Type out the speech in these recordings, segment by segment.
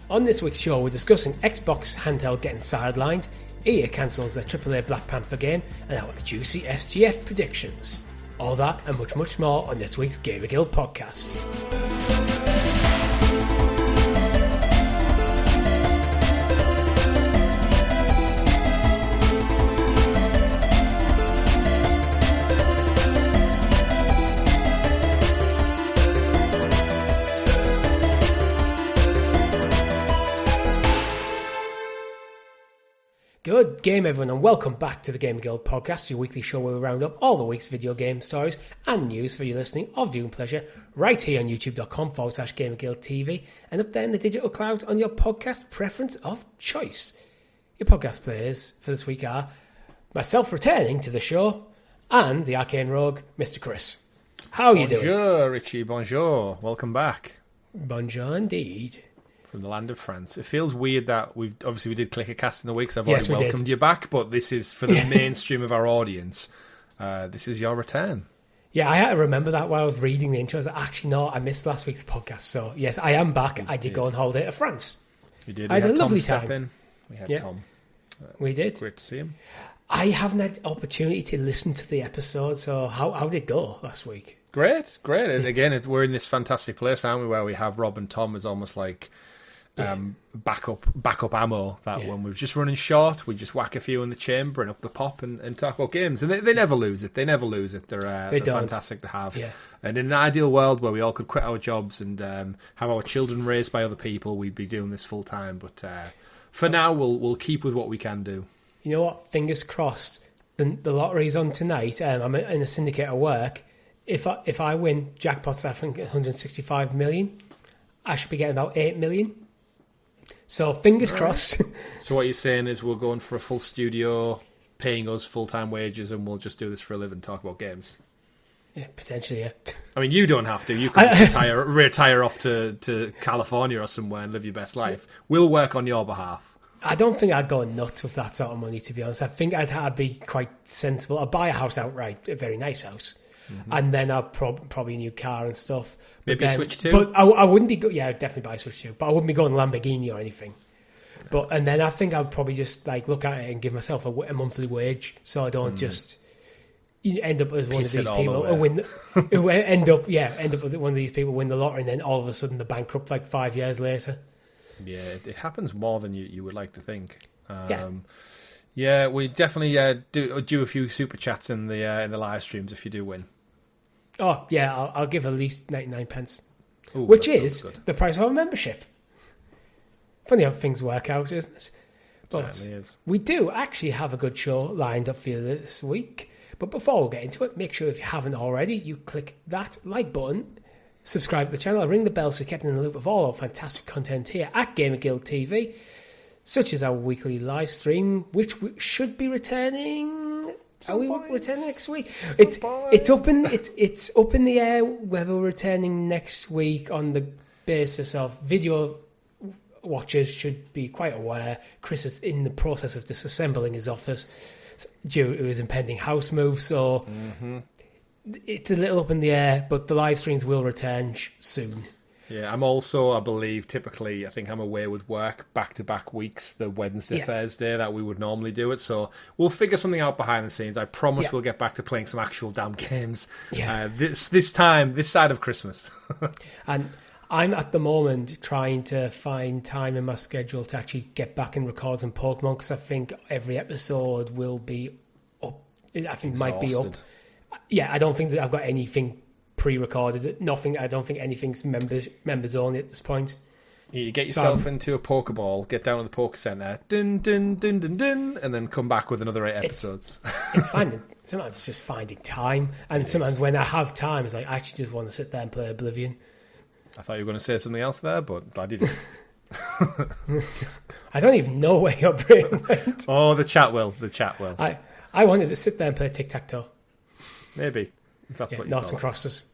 On this week's show, we're discussing Xbox Handheld getting sidelined, EA cancels their AAA Black Panther game, and our juicy SGF predictions. All that and much, much more on this week's GamerGuild Podcast. Good game, everyone, and welcome back to the GamerGuild Podcast, your weekly show where we round up all the week's video game stories and news for your listening or viewing pleasure right here on youtube.com/GamerGuildTV and up there in the digital clouds on your podcast preference of choice. Your podcast players for this week are myself returning to the show and the arcane rogue, Mr. Chris. How are you doing? Bonjour, Richie. Bonjour. Welcome back. Bonjour indeed. From the land of France. It feels weird that we did click a cast in the week, so I've already Yes, welcomed you back, but this is for the mainstream of our audience. This is your return. Yeah, I had to remember that while I was reading the intro. I was like, actually, no, I missed last week's podcast. So, yes, I am back. I did go on holiday to France. You did. I had a lovely Tom time. step in. We had Tom. We did. Great to see him. I haven't had opportunity to listen to the episode, so how did it go last week? Great. And again, we're in this fantastic place, aren't we, where we have Rob and Tom as almost like backup ammo that when we're just running short, we just whack a few in the chamber and up the pop and talk about games. And they never lose it. They're fantastic to have. Yeah. And in an ideal world where we all could quit our jobs and have our children raised by other people, we'd be doing this full time. But for now, we'll keep with what we can do. You know what? Fingers crossed. The lottery's on tonight. I'm in a syndicate at work. If I win jackpots, I think 165 million. I should be getting about 8 million. So fingers crossed. So what you're saying is we're going for a full studio, paying us full-time wages, and we'll just do this for a living, talk about games. Yeah, potentially, yeah. I mean, you don't have to. You can retire off to California or somewhere and live your best life. We'll work on your behalf. I don't think I'd go nuts with that sort of money, to be honest. I think I'd be quite sensible. I'd buy a house outright, a very nice house. Mm-hmm. And then I'll probably a new car and stuff. Maybe Switch 2? But I wouldn't be... I'd definitely buy a Switch 2. But I wouldn't be going Lamborghini or anything. And then I think I'd probably just look at it and give myself a monthly wage so I don't just end up as one of these people who end up with one of these people win the lottery and then all of a sudden they're bankrupt 5 years later. Yeah, it happens more than you would like to think. Yeah, we definitely do a few super chats in the live streams if you do win. Oh, yeah, I'll give at least 99 pence. Ooh, which is the price of a membership. Funny how things work out, isn't it? But is. We do actually have a good show lined up for you this week. But before we get into it, make sure if you haven't already, you click that like button, subscribe to the channel, ring the bell so you're kept in the loop of all our fantastic content here at GamerGuildTV, such as our weekly live stream, which we should be returning... Are we returning next week? It's up in the air whether we're returning next week on the basis of video watchers should be quite aware. Chris is in the process of disassembling his office due to his impending house move, so it's a little up in the air, but the live streams will return soon. Yeah, I'm also, I believe, typically, I think I'm away with work back-to-back weeks, the Wednesday, Thursday that we would normally do it. So we'll figure something out behind the scenes. I promise we'll get back to playing some actual damn games this side of Christmas. And I'm at the moment trying to find time in my schedule to actually get back and record some Pokemon because I think every episode will be up. I think might be up. Yeah, I don't think that I've got anything pre-recorded. Nothing. I don't think anything's members only at this point. You get yourself into a Pokeball, get down to the Poke Center, dun, dun, dun, dun, dun, and then come back with another 8 episodes. Sometimes it's just finding time, and sometimes when I have time, it's like I actually just want to sit there and play Oblivion. I thought you were going to say something else there, but glad you didn't. I don't even know where your brain went. Oh, the chat will. I wanted to sit there and play tic-tac-toe. Maybe. If that's what you noughts call and crosses.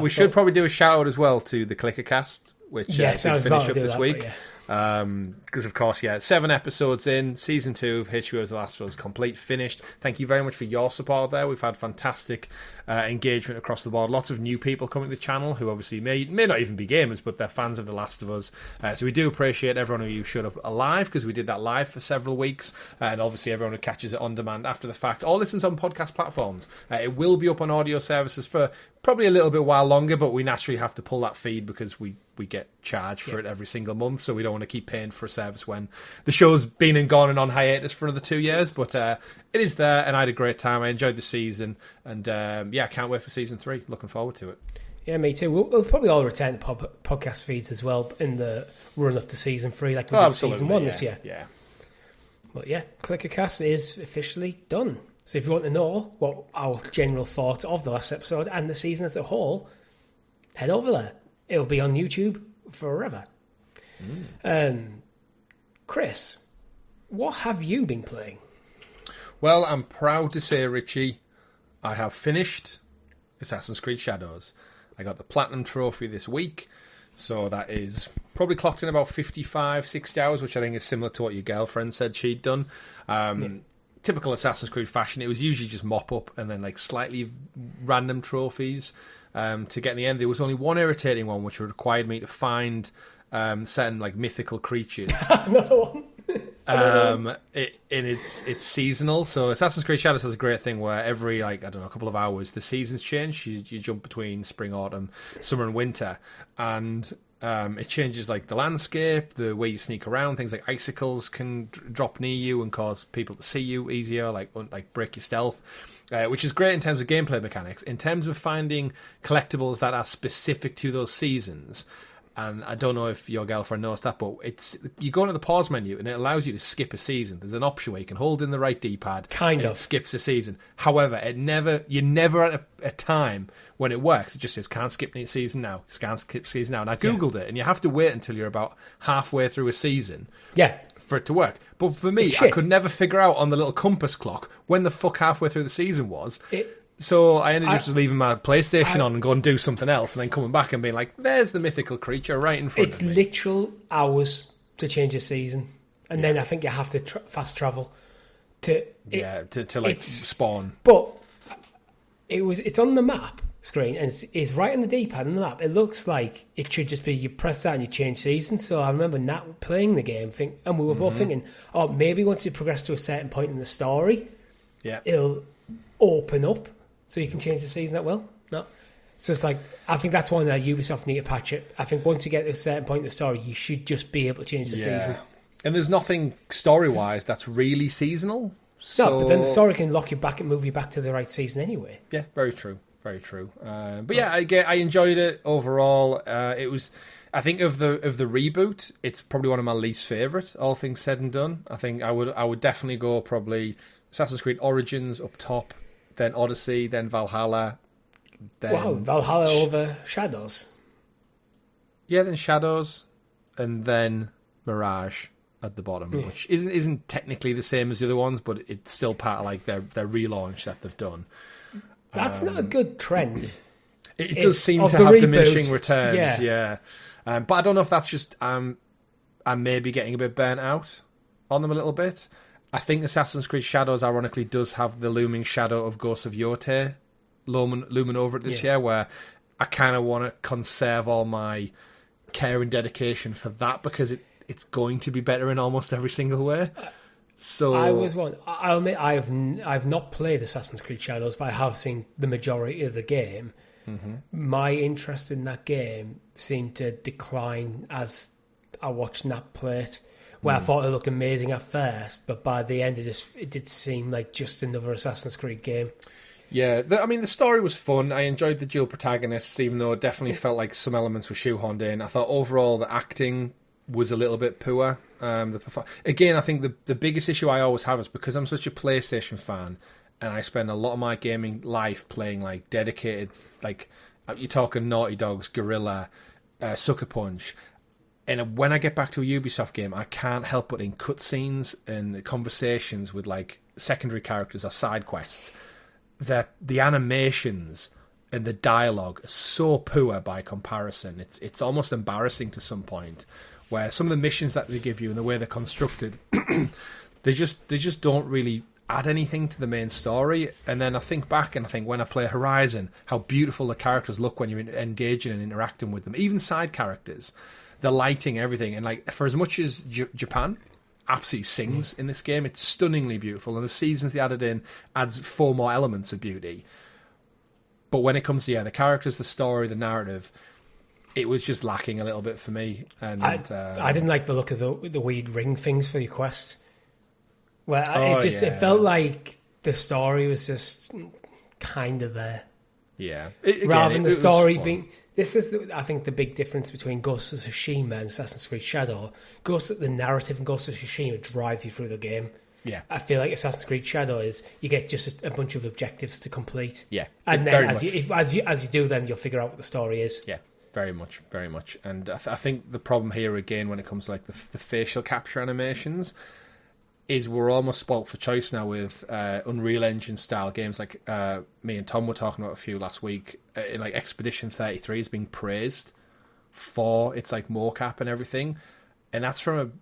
We should probably do a shout out as well to the Clickercast, which did finish up this week. Because, of course, 7 episodes in, season 2 of HBO's The Last of Us complete, finished. Thank you very much for your support there. We've had fantastic engagement across the board. Lots of new people coming to the channel who obviously may not even be gamers, but they're fans of The Last of Us. So we do appreciate everyone who showed up alive, because we did that live for several weeks. And obviously everyone who catches it on demand after the fact or listens on podcast platforms. It will be up on audio services for probably a little bit while longer, but we naturally have to pull that feed because we get charged for it every single month, so we don't want to keep paying for a service when the show's been and gone and on hiatus for another 2 years. But it is there, and I had a great time. I enjoyed the season, and I can't wait for season 3. Looking forward to it. Yeah, me too. We'll probably all return to podcast feeds as well in the run up to season 3, like we did season 1 this year. Yeah. But Clickercast is officially done. So if you want to know what our general thoughts of the last episode and the season as a whole, head over there. It'll be on YouTube forever. Chris, what have you been playing? Well, I'm proud to say, Richie, I have finished Assassin's Creed Shadows. I got the Platinum Trophy this week, so that is probably clocked in about 55, 60 hours, which I think is similar to what your girlfriend said she'd done. Typical Assassin's Creed fashion, it was usually just mop up and then like slightly random trophies to get in the end. There was only one irritating one, which required me to find certain like mythical creatures. Another one. It's seasonal. So Assassin's Creed Shadows has a great thing where every a couple of hours the seasons change. You jump between spring, autumn, summer, and winter, and it changes like the landscape, the way you sneak around. Things like icicles can drop near you and cause people to see you easier, like break your stealth, which is great in terms of gameplay mechanics. In terms of finding collectibles that are specific to those seasons, and I don't know if your girlfriend knows that, but you go into the pause menu and it allows you to skip a season. There's an option where you can hold in the right D-pad and it skips a season. However, you're never at a time when it works. It just says can't skip season now, can't skip season now. And I googled it, and you have to wait until you're about halfway through a season for it to work. But for me, I could never figure out on the little compass clock when the fuck halfway through the season was. So I ended up just leaving my PlayStation on and going and do something else, and then coming back and being like, there's the mythical creature right in front of me. It's literal hours to change a season. And then I think you have to fast travel to spawn. But it's on the map screen, and it's right on the D-pad on the map. It looks like it should just be you press that and you change season. So I remember Nat playing the game, and we were both thinking, maybe once you progress to a certain point in the story, it'll open up. So you can change the season at will? No. It's just like, I think that's one that Ubisoft need to patch it. I think once you get to a certain point in the story, you should just be able to change the season. And there's nothing story-wise that's really seasonal. No, but then the story can lock you back and move you back to the right season anyway. Yeah, very true. Very true. But I enjoyed it overall. It was, I think of the reboot, it's probably one of my least favourites, all things said and done. I think I would definitely go probably Assassin's Creed Origins up top, then Odyssey, then Valhalla. Then Valhalla over Shadows. Yeah, then Shadows, and then Mirage at the bottom, which isn't technically the same as the other ones, but it's still part of like their relaunch that they've done. That's not a good trend. It does seem to have diminishing returns, but I don't know if that's just I'm maybe getting a bit burnt out on them a little bit. I think Assassin's Creed Shadows, ironically, does have the looming shadow of Ghosts of Yotei looming over it this year, where I kind of want to conserve all my care and dedication for that, because it's going to be better in almost every single way. So I'll admit I've not played Assassin's Creed Shadows, but I have seen the majority of the game. My interest in that game seemed to decline as I watched Nat play it. Well, I thought it looked amazing at first, but by the end, it did seem like just another Assassin's Creed game. Yeah, the story was fun. I enjoyed the dual protagonists, even though it definitely felt like some elements were shoehorned in. I thought overall the acting was a little bit poor. Again, I think the biggest issue I always have is because I'm such a PlayStation fan, and I spend a lot of my gaming life playing like dedicated, like you're talking Naughty Dogs, Guerrilla, Sucker Punch. And when I get back to a Ubisoft game, I can't help but in cutscenes and conversations with like secondary characters or side quests, the animations and the dialogue are so poor by comparison. It's almost embarrassing to some point. where some of the missions that they give you and the way they're constructed, they just don't really add anything to the main story. And then I think back and I think when I play Horizon, how beautiful the characters look when you're engaging and interacting with them. Even side characters, the lighting, everything. And like for as much as Japan absolutely sings in this game, it's stunningly beautiful. And the seasons they added in adds 4 more elements of beauty. But when it comes to the characters, the story, the narrative, it was just lacking a little bit for me. And I didn't like the look of the weird ring things for your quest. Well, it felt like the story was just kind of there. Yeah. Rather than the story being... This is, I think, the big difference between Ghost of Tsushima and Assassin's Creed Shadow. The narrative in Ghost of Tsushima drives you through the game. Yeah. I feel like Assassin's Creed Shadow is you get just a bunch of objectives to complete. Yeah. And then as you do them, you'll figure out what the story is. Yeah. Very much, very much. And I think the problem here, again, when it comes to like the facial capture animations, is we're almost spoilt for choice now with Unreal Engine style games. Like me and Tom were talking about a few last week. Like Expedition 33 is being praised for its like mocap and everything, and that's from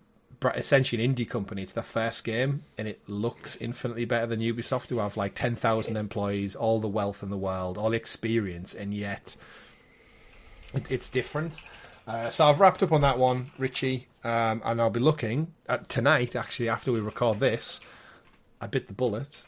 essentially an indie company. It's their first game, and it looks infinitely better than Ubisoft, who have like 10,000 employees, all the wealth in the world, all the experience, and yet it's different. So I've wrapped up on that one, Richie, and I'll be looking at tonight, actually, after we record this. I bit the bullet.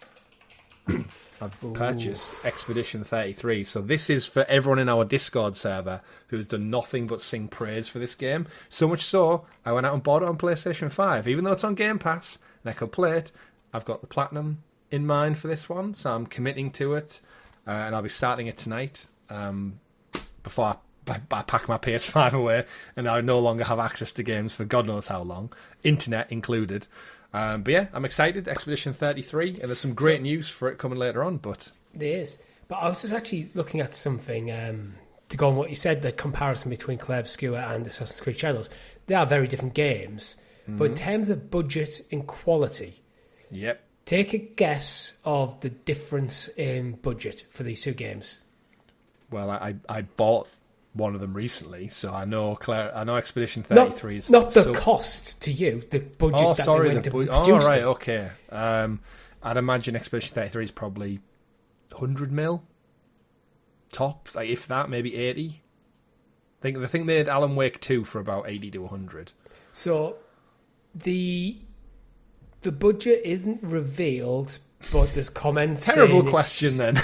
I've purchased Expedition 33. So this is for everyone in our Discord server who's done nothing but sing praise for this game. So much so, I went out and bought it on PlayStation 5. Even though it's on Game Pass and I could play it, I've got the Platinum in mind for this one. So I'm committing to it, and I'll be starting it tonight before I pack my PS5 away and I no longer have access to games for God knows how long, internet included. But yeah, I'm excited. Expedition 33, and there's some great news for it coming later on. But there is. But I was just actually looking at something to go on what you said, the comparison between Clay Obscura and Assassin's Creed Shadows. They are very different games, but in terms of budget and quality, take a guess of the difference in budget for these two games. Well, I bought one of them recently, so I know Expedition 33 is not the cost to you, the budget they went to produce. Oh, right, okay. I'd imagine Expedition 33 is probably 100 mil tops, like if that, maybe 80. I think they had Alan Wake 2 for about 80 to 100. So the budget isn't revealed, but there's comments. Terrible question then.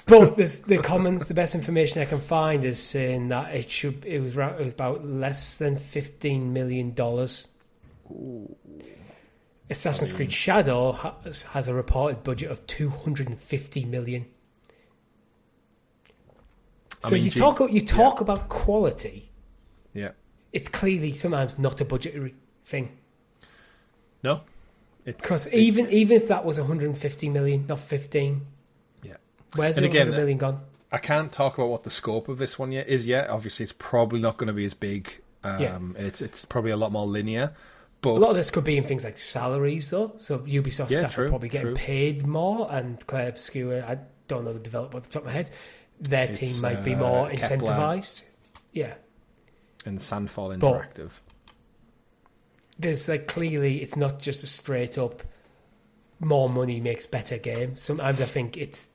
But there's the comments. The best information I can find is saying that it was about less than $15 million. Ooh. Assassin's Creed Shadow has a reported budget of $250 million. So you talk about quality. Yeah, it's clearly sometimes not a budgetary thing. No, because even if that was 150 million, not 15. Where's the 100 million gone? I can't talk about what the scope of this one is yet. Obviously, it's probably not going to be as big. And it's probably a lot more linear. But a lot of this could be in things like salaries, though. So Ubisoft staff are probably getting paid more, and Clay Obscura, I don't know the developer off the top of my head, their team might be more incentivized. Yeah. And Sandfall Interactive. There's clearly, it's not just a straight up more money makes better game. Sometimes I think it's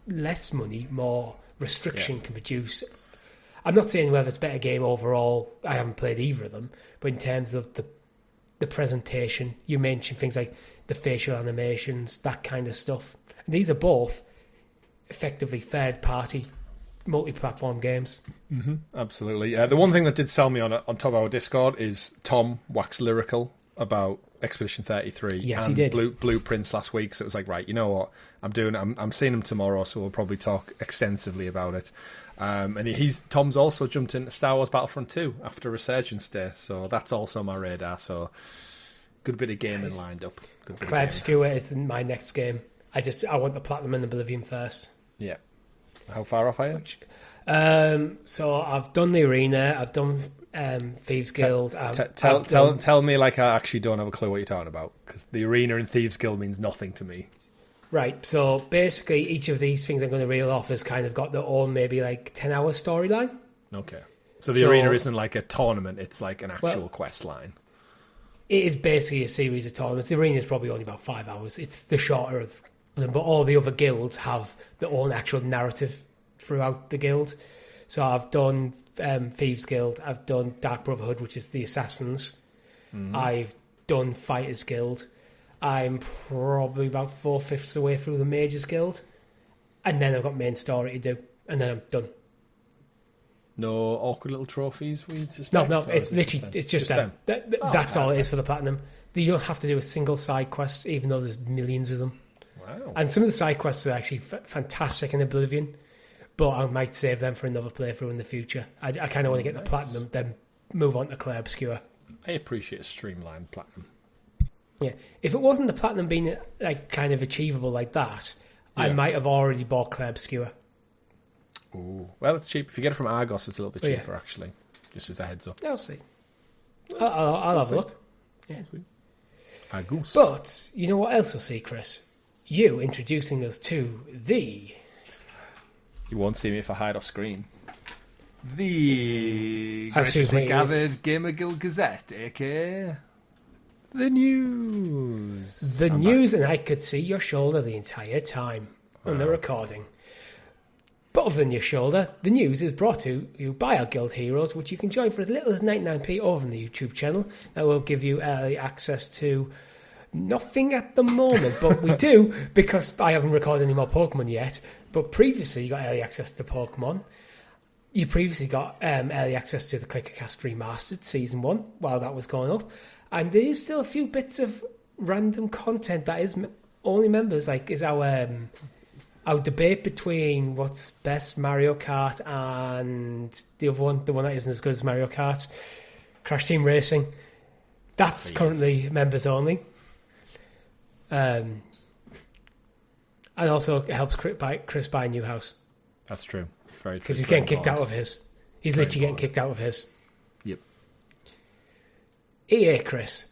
less money, more restriction can produce. I'm not saying whether it's a better game overall. I haven't played either of them, but in terms of the presentation, you mentioned things like the facial animations, that kind of stuff. And these are both effectively third-party, multi-platform games. Mm-hmm, absolutely. The one thing that did sell me on top of our Discord is Tom waxed lyrical about Expedition 33. Yes, and he did. Blueprints last week, so it was like, right, you know what? I'm seeing him tomorrow, so we'll probably talk extensively about it. And Tom's also jumped into Star Wars Battlefront 2 after Resurgence Day, so that's also on my radar. So good bit of gaming lined up. Clay Obscura is my next game. I want the Platinum and Oblivion first. Yeah. How far off are you? So I've done the arena. I've done Thieves Guild. Tell me like I actually don't have a clue what you're talking about, because the arena and Thieves Guild means nothing to me. Right, so basically each of these things I'm going to reel off has kind of got their own maybe 10-hour storyline. Okay. So the arena isn't like a tournament, it's like an actual quest line. It is basically a series of tournaments. The arena is probably only about 5 hours. It's the shorter of them, but all the other guilds have their own actual narrative throughout the guild. So I've done Thieves Guild, I've done Dark Brotherhood, which is the Assassins. I've done Fighters Guild. I'm probably about 4/5 away through the Mages Guild. And then I've got main story to do. And then I'm done. No awkward little trophies? No, it's literally, it's just them. That's all it is for the Platinum. You don't have to do a single side quest, even though there's millions of them. Wow. And some of the side quests are actually fantastic in Oblivion, but I might save them for another playthrough in the future. I kind of want to get the Platinum, then move on to Clay Obscure. I appreciate a streamlined Platinum. Yeah, if it wasn't the Platinum being like kind of achievable like that, I might have already bought Clay Obscure. Ooh. Well, it's cheap. If you get it from Argos, it's a little bit cheaper, actually. Just as a heads up. I'll see. I'll have a look. Yeah. Argos. But you know what else we'll see, Chris? You introducing us to the... You won't see me if I hide off screen. The graciously gathered GamerGuild Gazette, aka the news. The news, and I could see your shoulder the entire time on the recording. But other than your shoulder, the news is brought to you by our Guild Heroes, which you can join for as little as 99p over on the YouTube channel. That will give you early access to nothing at the moment, but we do, because I haven't recorded any more Pokemon yet. But previously, you got early access to Pokemon. You previously got early access to the Clickercast Remastered Season 1 while that was going up. And there is still a few bits of random content that is only members, like is our debate between what's best, Mario Kart and the other one, the one that isn't as good as Mario Kart, Crash Team Racing. That's currently members only. And also it helps Chris buy a new house. That's true. Very true. Because he's getting kicked out of his. He's literally getting kicked out of his. Yep. EA, Chris,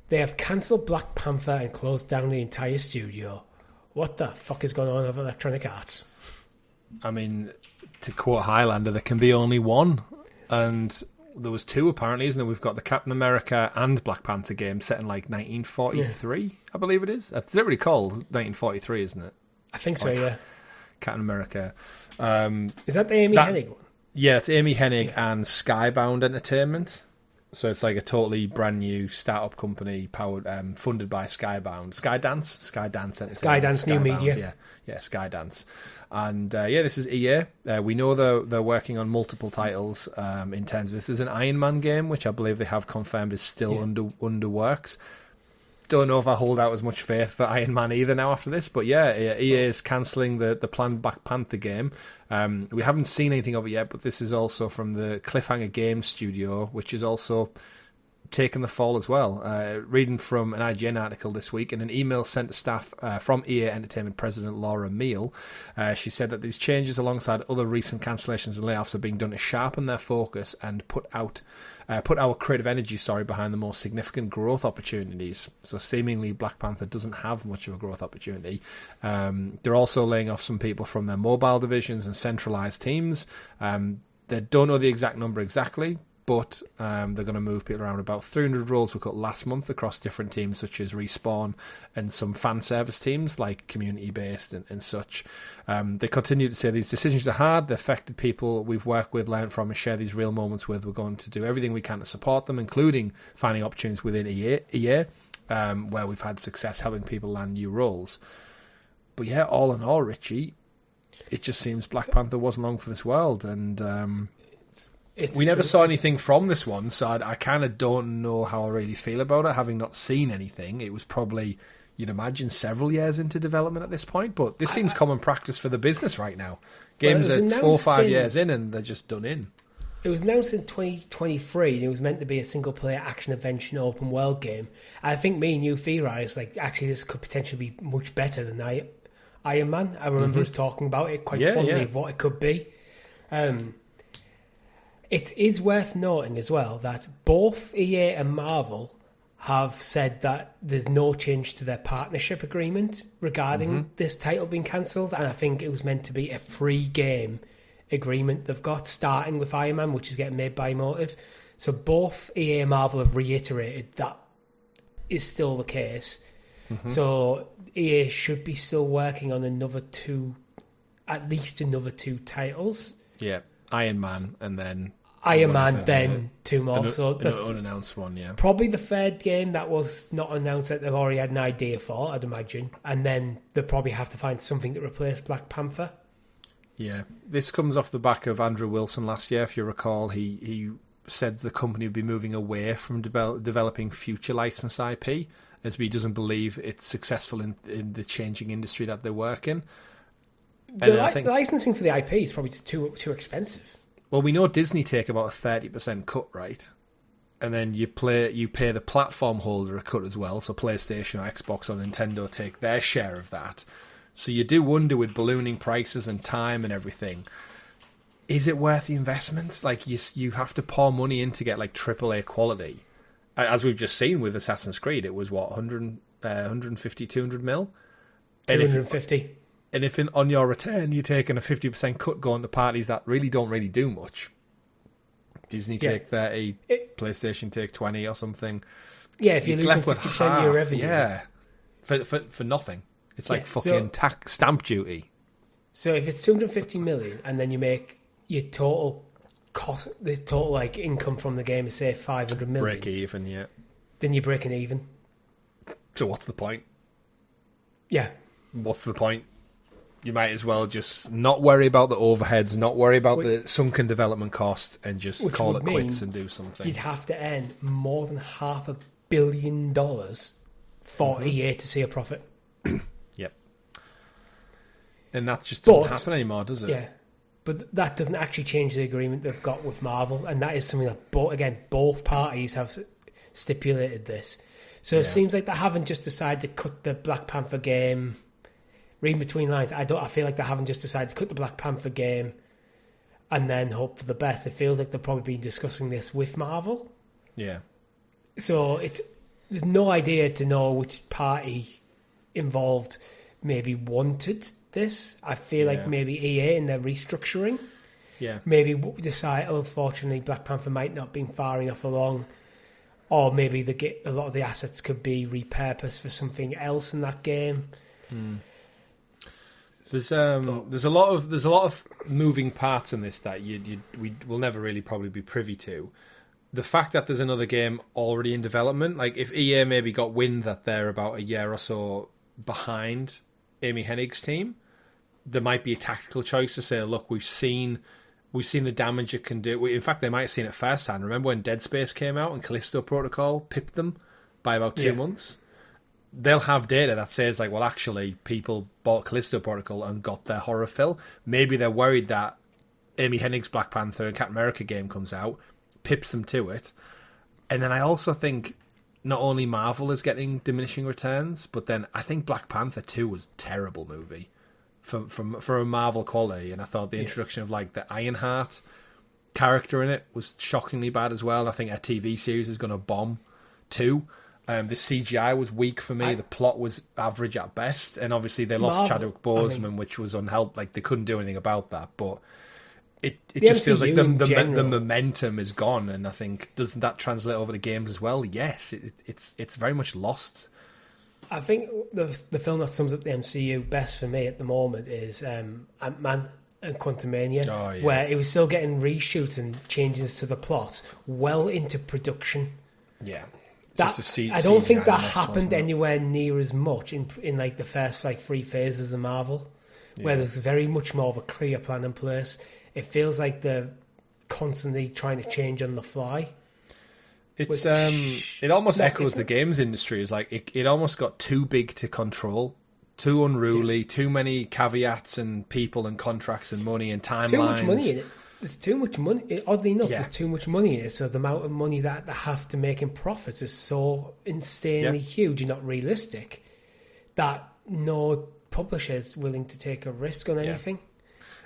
they have cancelled Black Panther and closed down the entire studio. What the fuck is going on with Electronic Arts? I mean, to quote Highlander, there can be only one. And there was two, apparently, isn't there? We've got the Captain America and Black Panther game set in, like, 1943, I believe it is. It's literally called 1943, isn't it? I think so, yeah. Captain America. Is that the Amy Hennig one? Yeah, it's Amy Hennig and Skybound Entertainment. So it's like a totally brand new startup company powered, funded by Skydance Entertainment. Skydance New Media. Yeah, Skydance. And this is EA. We know they're working on multiple titles in terms of this is an Iron Man game, which I believe they have confirmed is still under works. Don't know if I hold out as much faith for Iron Man either now after this, but EA is cancelling the planned Black Panther game. We haven't seen anything of it yet, but this is also from the Cliffhanger Games studio, which is also taken the fall as well. Reading from an IGN article this week, in an email sent to staff from EA Entertainment President Laura Meal, she said that these changes alongside other recent cancellations and layoffs are being done to sharpen their focus and put our creative energy behind the more significant growth opportunities. So seemingly Black Panther doesn't have much of a growth opportunity. They're also laying off some people from their mobile divisions and centralized teams. They don't know the exact number exactly, but they're going to move people around. About 300 roles were cut last month across different teams such as Respawn and some fan service teams like community-based and such. They continue to say these decisions are hard. They affected people we've worked with, learned from and share these real moments with. We're going to do everything we can to support them, including finding opportunities within EA where we've had success helping people land new roles. But yeah, all in all, Richie, it just seems Black Panther wasn't long for this world, and we never saw anything from this one, so I kind of don't know how I really feel about it, having not seen anything. It was probably, you'd imagine, several years into development at this point, but this seems common practice for the business right now. Games are 4 or 5 years in, and they're just done in. It was announced in 2023, and it was meant to be a single-player action-adventure open-world game. I think me and you theorised, like, actually this could potentially be much better than Iron Man. I remember us talking about it quite fondly of what it could be. It is worth noting as well that both EA and Marvel have said that there's no change to their partnership agreement regarding this title being cancelled, and I think it was meant to be a free game agreement they've got, starting with Iron Man, which is getting made by Motive. So both EA and Marvel have reiterated that is still the case. Mm-hmm. So EA should be still working on at least another two titles. Yeah, Iron Man and then... Iron Man, then two more. So an unannounced one, yeah. Probably the third game that was not announced that they've already had an idea for, I'd imagine. And then they'll probably have to find something to replace Black Panther. Yeah. This comes off the back of Andrew Wilson last year, if you recall. He said the company would be moving away from developing future licensed IP, as he doesn't believe it's successful in the changing industry that they work in. The licensing for the IP is probably just too expensive. Well, we know Disney take about a 30% cut, right? And then you pay the platform holder a cut as well. So PlayStation or Xbox or Nintendo take their share of that. So you do wonder, with ballooning prices and time and everything, is it worth the investment? Like, you have to pour money in to get like AAA quality. As we've just seen with Assassin's Creed, it was what, 150, 200 mil? 250. And if on your return you're taking a 50% cut going to parties that don't really do much, Disney take 30, PlayStation take 20 or something. Yeah, if you're losing 50% of your revenue. Yeah, for nothing. It's like fucking stamp duty. So if it's 250 million and then you make your total cost, the total like income from the game is say 500 million. Break even, yeah. Then you're breaking even. So what's the point? Yeah. What's the point? You might as well just not worry about the overheads, not worry about the sunken development cost, and just call it quits and do something. You'd have to earn more than $500 million for EA to see a profit. Yep. And that just doesn't happen anymore, does it? Yeah. But that doesn't actually change the agreement they've got with Marvel, and that is something that both parties have stipulated this. So it seems like they haven't just decided to cut the Black Panther game. Reading between lines, I feel like they haven't just decided to cut the Black Panther game and then hope for the best. It feels like they've probably been discussing this with Marvel. Yeah. So there's no idea to know which party involved maybe wanted this. I feel like maybe EA in their restructuring. Yeah. Maybe decide, unfortunately, Black Panther might not be far enough along, or maybe a lot of the assets could be repurposed for something else in that game. There's a lot of moving parts in this that we will never really probably be privy to. The fact that there's another game already in development, like if EA maybe got wind that they're about a year or so behind Amy Hennig's team, there might be a tactical choice to say, look, we've seen the damage it can do. In fact, they might have seen it firsthand. Remember when Dead Space came out and Callisto Protocol pipped them by about 2 months? They'll have data that says, like, well, actually, people bought Callisto Protocol and got their horror fill. Maybe they're worried that Amy Hennig's Black Panther and Captain America game comes out, pips them to it. And then I also think not only Marvel is getting diminishing returns, but then I think Black Panther 2 was a terrible movie for a Marvel quality. And I thought the introduction of, like, the Ironheart character in it was shockingly bad as well. I think a TV series is going to bomb too. The CGI was weak for me. The plot was average at best, and obviously they lost Chadwick Boseman, which was unhelpful. Like, they couldn't do anything about that. But it just feels like the momentum is gone, and I think, doesn't that translate over to games as well? Yes, it's very much lost. I think the film that sums up the MCU best for me at the moment is Ant-Man and Quantumania, where it was still getting reshoots and changes to the plot well into production. Yeah. I don't think that happened anywhere near as much in like the first like 3 phases of Marvel, where there's very much more of a clear plan in place. It feels like they're constantly trying to change on the fly. It's it almost echoes the games industry. It's like it almost got too big to control, too unruly, too many caveats and people and contracts and money and timelines. Too much money in it. There's too much money. Oddly enough, there's too much money in it. So the amount of money that they have to make in profits is so insanely huge and not realistic that no publisher is willing to take a risk on anything.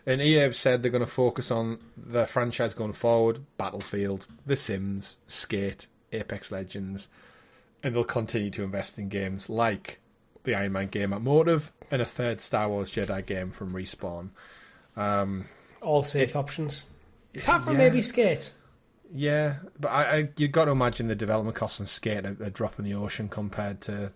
And EA have said they're going to focus on their franchise going forward: Battlefield, The Sims, Skate, Apex Legends, and they'll continue to invest in games like the Iron Man game at Motive and a third Star Wars Jedi game from Respawn. all safe options. Apart from maybe Skate. Yeah, but you've got to imagine the development costs on Skate a drop in the ocean compared to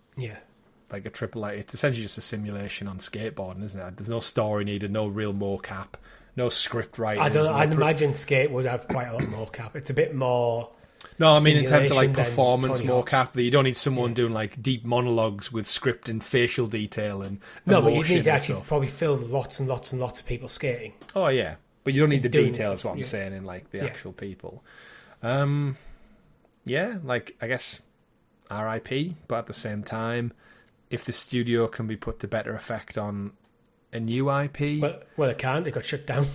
like a AAA. It's essentially just a simulation on skateboarding, isn't it? There's no story needed, no real mocap, no script writing. I'd imagine Skate would have quite a lot of mocap. It's a bit more... No, I mean in terms of like performance mocap, that you don't need someone doing like deep monologues with script and facial detail and no, but you need to actually probably film lots and lots and lots of people skating. Oh yeah, but you don't need the detail. Is what I'm saying in like the actual people. Yeah, like I guess RIP, but at the same time, if the studio can be put to better effect on a new IP, well, it can't. It got shut down.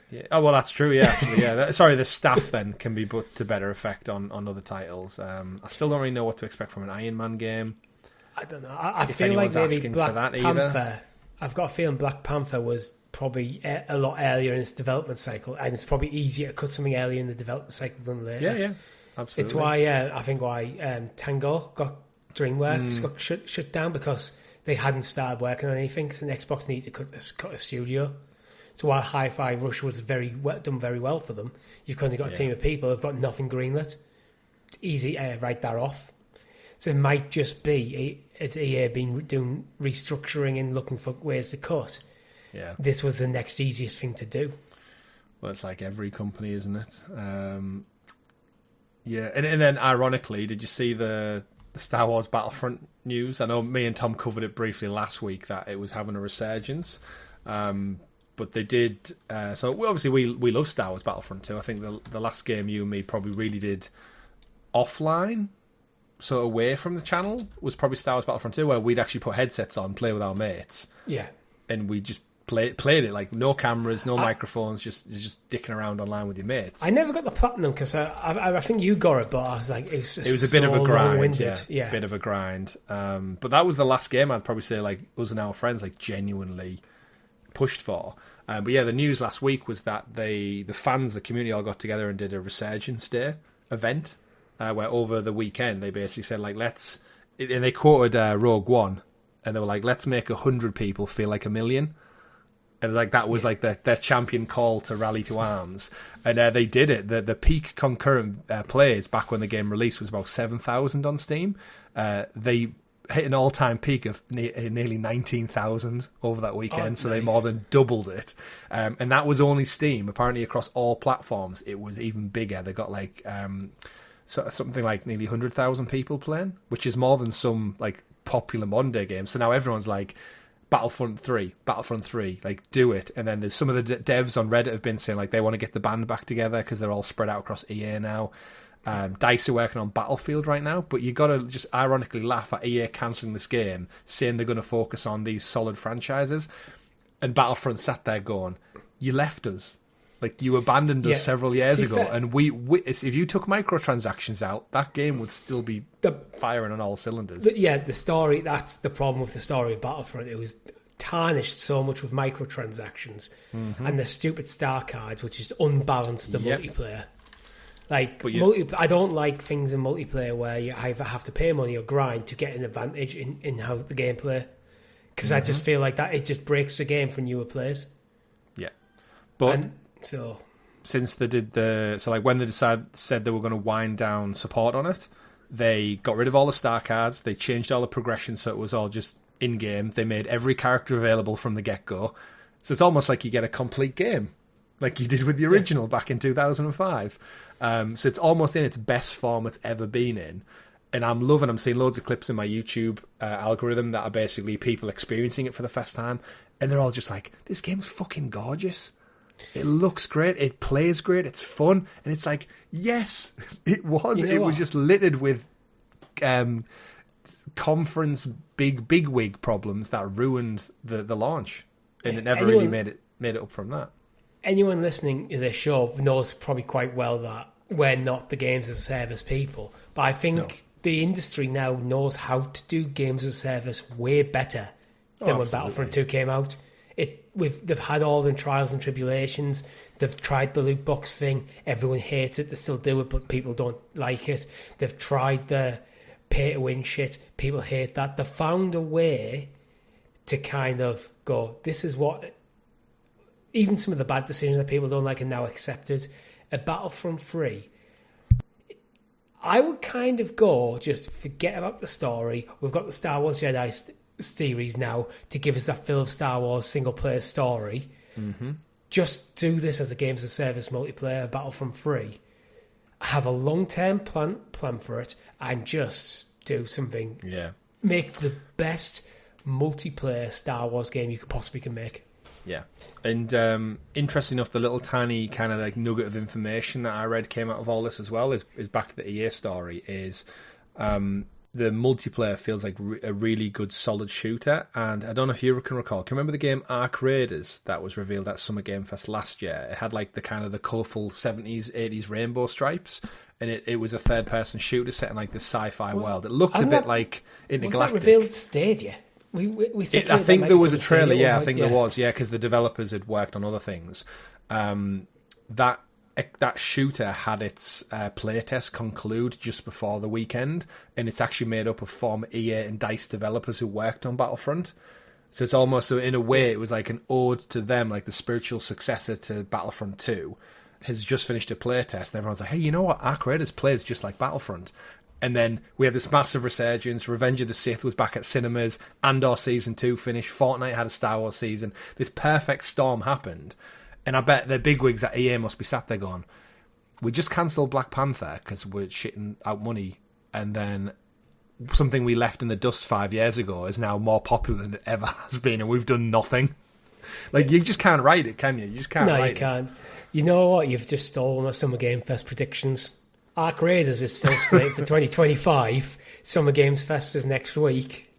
Yeah. Oh well, that's true. Yeah, actually, yeah. Sorry, the staff then can be put to better effect on other titles. I still don't really know what to expect from an Iron Man game. I don't know. I feel like maybe Black Panther. I've got a feeling Black Panther was probably a lot earlier in its development cycle, and it's probably easier to cut something earlier in the development cycle than later. Yeah, absolutely. It's why I think Tango got DreamWorks got shut down because they hadn't started working on anything. So Xbox needed to cut a studio. So while Hi-Fi Rush was done very well for them, you've currently got a team of people who've got nothing greenlit. It's easy to write that off. So it might just be, as EA been doing restructuring and looking for ways to cut, this was the next easiest thing to do. Well, it's like every company, isn't it? Yeah, and then ironically, did you see the Star Wars Battlefront news? I know me and Tom covered it briefly last week that it was having a resurgence. But they did. So obviously we love Star Wars Battlefront 2. I think the last game you and me probably really did offline, so away from the channel, was probably Star Wars Battlefront 2, where we'd actually put headsets on, play with our mates. Yeah. And we just played it like no cameras, no microphones, just dicking around online with your mates. I never got the platinum because I think you got it, but I was like, it was a bit of a grind. Yeah, bit of a grind. But that was the last game I'd probably say like us and our friends like genuinely pushed for. But yeah, the news last week was that the fans, the community all got together and did a Resurgence Day event where over the weekend they basically said like and they quoted Rogue One, and they were like, let's make 100 people feel like 1,000,000. And like that was like their champion call to rally to arms, and they did it. The peak concurrent plays back when the game released was about 7,000 on Steam. They hit an all-time peak of nearly 19,000 over that weekend, so nice. They more than doubled it. And that was only Steam. Apparently across all platforms, it was even bigger. They got like something like nearly 100,000 people playing, which is more than some like popular modern day games. So now everyone's like, Battlefront 3, like do it. And then there's some of the devs on Reddit have been saying like they want to get the band back together because they're all spread out across EA now. DICE are working on Battlefield right now, but you got to just ironically laugh at EA cancelling this game, saying they're going to focus on these solid franchises. And Battlefront sat there going, you left us. Like, you abandoned us several years ago, and if you took microtransactions out, that game would still be firing on all cylinders. The story, that's the problem with the story of Battlefront. It was tarnished so much with microtransactions and the stupid star cards, which just unbalanced the multiplayer. Like, I don't like things in multiplayer where you either have to pay money or grind to get an advantage in how the gameplay. Because I just feel like that it just breaks the game for newer players. Yeah. But... So since they did when they said they were going to wind down support on it, they got rid of all the star cards, they changed all the progression so it was all just in-game, they made every character available from the get-go, so it's almost like you get a complete game like you did with the original back in 2005. So it's almost in its best form it's ever been in, and I'm seeing loads of clips in my YouTube algorithm that are basically people experiencing it for the first time, and they're all just like, this game's fucking gorgeous. It looks great, it plays great, it's fun, and it's like, yes, it was. It was just littered with conference big wig problems that ruined the launch, and it never really made it up from that. Anyone listening to this show knows probably quite well that we're not the games as a service people, but I think the industry now knows how to do games as a service way better than when Battlefront 2 came out. They've had all the trials and tribulations. They've tried the loot box thing. Everyone hates it. They still do it, but people don't like it. They've tried the pay-to-win shit. People hate that. They found a way to kind of go, this is what even some of the bad decisions that people don't like are now accepted. A Battlefront 3, I would kind of go, just forget about the story. We've got the Star Wars Jedi series now to give us that fill of Star Wars single-player story. Mm-hmm. Just do this as a games as a service multiplayer Battlefront 3. Have a long-term plan for it, and just do something. Yeah. Make the best multiplayer Star Wars game you possibly can make. Yeah. And interesting enough, the little tiny kind of like nugget of information that I read came out of all this as well is back to the EA story, is the multiplayer feels like a really good solid shooter. And I don't know if you can recall, can you remember the game Ark Raiders that was revealed at Summer Game Fest last year? It had like the kind of the colourful 70s, 80s rainbow stripes. And it was a third-person shooter set in like the sci-fi world. It looked a bit like Intergalactic. Was that revealed Stadia? I think there was a trailer, I think there was, because the developers had worked on other things. That shooter had its playtest conclude just before the weekend, and it's actually made up of former EA and DICE developers who worked on Battlefront. So it's almost, in a way, it was like an ode to them, like the spiritual successor to Battlefront 2, has just finished a playtest, and everyone's like, hey, you know what? Ark Raiders plays just like Battlefront. And then we had this massive resurgence. Revenge of the Sith was back at cinemas. Andor Season 2 finished. Fortnite had a Star Wars season. This perfect storm happened. And I bet the bigwigs at EA must be sat there going, we just cancelled Black Panther because we're shitting out money. And then something we left in the dust 5 years ago is now more popular than it ever has been. And we've done nothing. Like, you just can't write it, can you? You just can't write it. No, you can't. You know what? You've just stolen my Summer Game Fest predictions. Ark Raiders is still slated for 2025. Summer Games Fest is next week.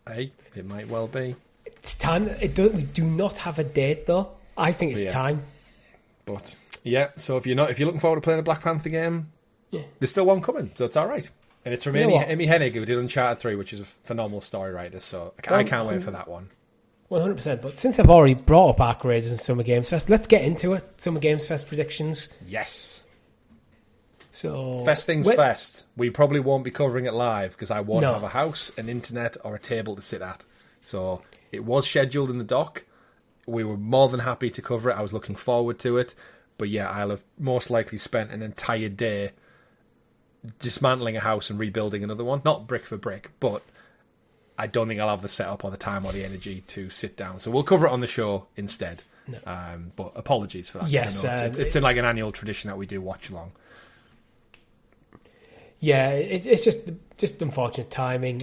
Hey, it might well be. It's time. We do not have a date though. I think it's time. But yeah, so if you're looking forward to playing a Black Panther game, there's still one coming, so it's all right. And it's from Amy Hennig, who did Uncharted 3, which is a phenomenal story writer. So I can't wait for that one. 100%. But since I've already brought up Ark Raiders and Summer Games Fest, let's get into it. Summer Games Fest predictions. Yes. So first things first, we probably won't be covering it live because I won't have a house, an internet, or a table to sit at. So it was scheduled in the dock. We were more than happy to cover it. I was looking forward to it. But yeah, I'll have most likely spent an entire day dismantling a house and rebuilding another one. Not brick for brick, but I don't think I'll have the setup or the time or the energy to sit down. So we'll cover it on the show instead. No. But apologies for that. Yes, it's like an annual tradition that we do watch along. Yeah, it's just unfortunate timing.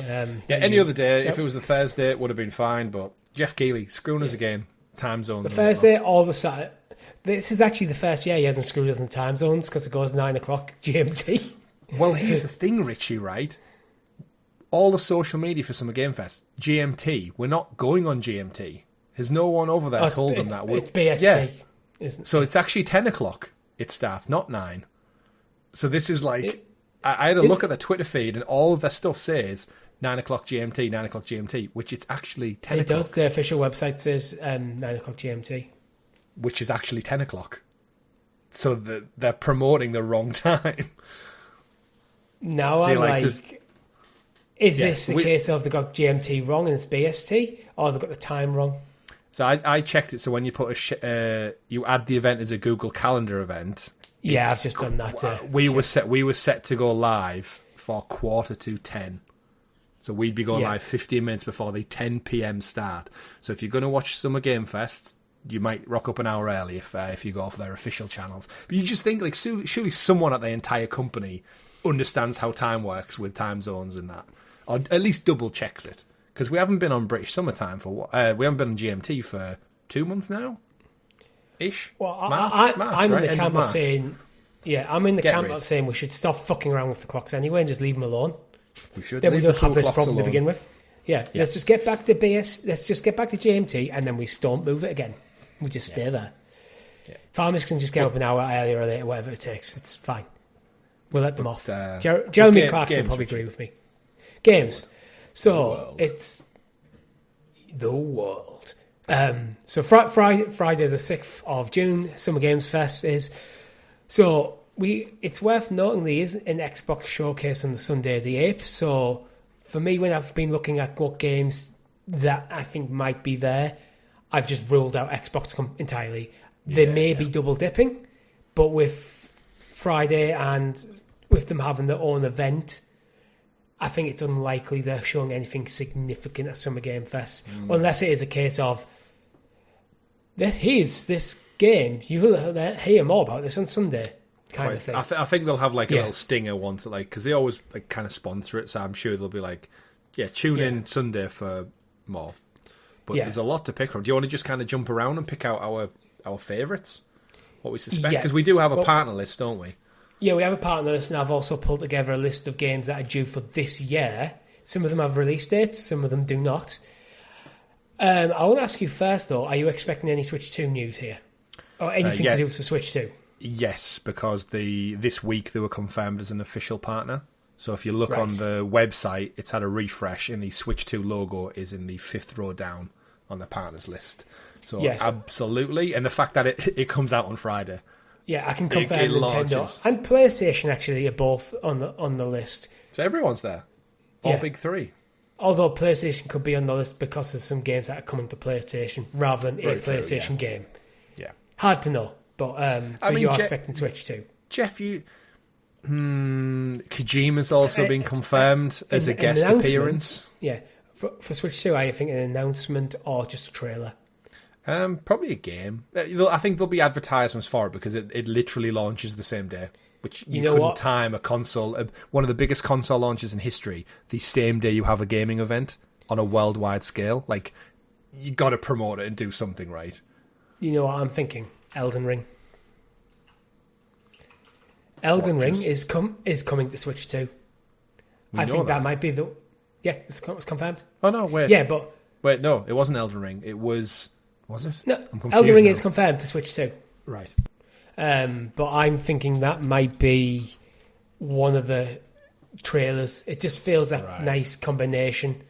Any other day, if it was a Thursday, it would have been fine. But Jeff Keighley screwing us again. Time zones. The Thursday, all the Saturday. This is actually the first year he hasn't screwed us in time zones because it goes 9 o'clock GMT. Well, here's the thing, Richie. Right, all the social media for Summer Game Fest GMT. We're not going on GMT. Has no one over there told them that? It's BST. Isn't it? So it's actually 10 o'clock. It starts, not 9. So this is like. I had a look at the Twitter feed, and all of their stuff says 9 o'clock GMT, 9 o'clock GMT, which it's actually 10 o'clock. It does. The official website says 9 o'clock GMT. Which is actually 10 o'clock. So they're promoting the wrong time. No, I'm like... Is this a case of they got GMT wrong and it's BST, or they got the time wrong? So I checked it, so when you put you add the event as a Google Calendar event... Yeah, I've just done that. We were set to go live for 9:45. So we'd be going live 15 minutes before the 10 p.m. start. So if you're going to watch Summer Game Fest, you might rock up an hour early if you go off their official channels. But you just think, like, surely someone at the entire company understands how time works with time zones and that, or at least double checks it. Because we haven't been on British summertime we haven't been on GMT for 2 months now. Ish. Well, March, I'm right? in the camp of saying, of saying we should stop fucking around with the clocks anyway and just leave them alone. We should. Then we don't have this problem to begin with. Yeah, let's just get back to Let's just get back to GMT, and then we don't move it again. We just stay there. Yeah. Farmers can just get up an hour earlier or later, whatever it takes. It's fine. We'll let them off. Jeremy Clarkson will probably agree with me. Games. So it's the world. So Friday the 6th of June, Summer Games Fest is. So it's worth noting there is an Xbox showcase on the Sunday the 8th. So for me, when I've been looking at what games that I think might be there, I've just ruled out Xbox entirely. They may be double dipping, but with Friday and with them having their own event, I think it's unlikely they're showing anything significant at Summer Game Fest, unless it is a case of, here's this game, you'll hear more about this on Sunday, kind of thing. I think they'll have like a little stinger once, like, because they always like kind of sponsor it, so I'm sure they'll be like, tune in Sunday for more. But there's a lot to pick from. Do you want to just kind of jump around and pick out our favourites? What we suspect? Because we do have a partner list, don't we? Yeah, we have a partner list, and I've also pulled together a list of games that are due for this year. Some of them have release dates, some of them do not. I want to ask you first, though, are you expecting any Switch 2 news here? Or anything to do with the Switch 2? Yes, because this week they were confirmed as an official partner. So if you look on the website, it's had a refresh, and the Switch 2 logo is in the 5th row down on the partners list. So absolutely. And the fact that it comes out on Friday. Yeah, I can confirm Nintendo and PlayStation actually are both on the list. So everyone's there. All big three. Although PlayStation could be on the list because there's some games that are coming to PlayStation rather than a PlayStation game. Yeah. Hard to know. But you're expecting Switch 2. Jeff, Kojima's also been confirmed as a guest appearance. Yeah. For Switch 2, are you thinking an announcement or just a trailer? Probably a game. I think there'll be advertisements for it because it literally launches the same day, which you couldn't time a console, one of the biggest console launches in history, the same day you have a gaming event on a worldwide scale. Like, you got to promote it and do something right. You know what I'm thinking? Elden Ring. Elden Ring is coming to Switch 2. I think that might be the... Yeah, it's confirmed. Oh, no, wait. Yeah, but... Wait, no, it wasn't Elden Ring. It was... Was it? No, Elden Ring is confirmed to Switch 2. Right. But I'm thinking that might be one of the trailers. It just feels that nice combination.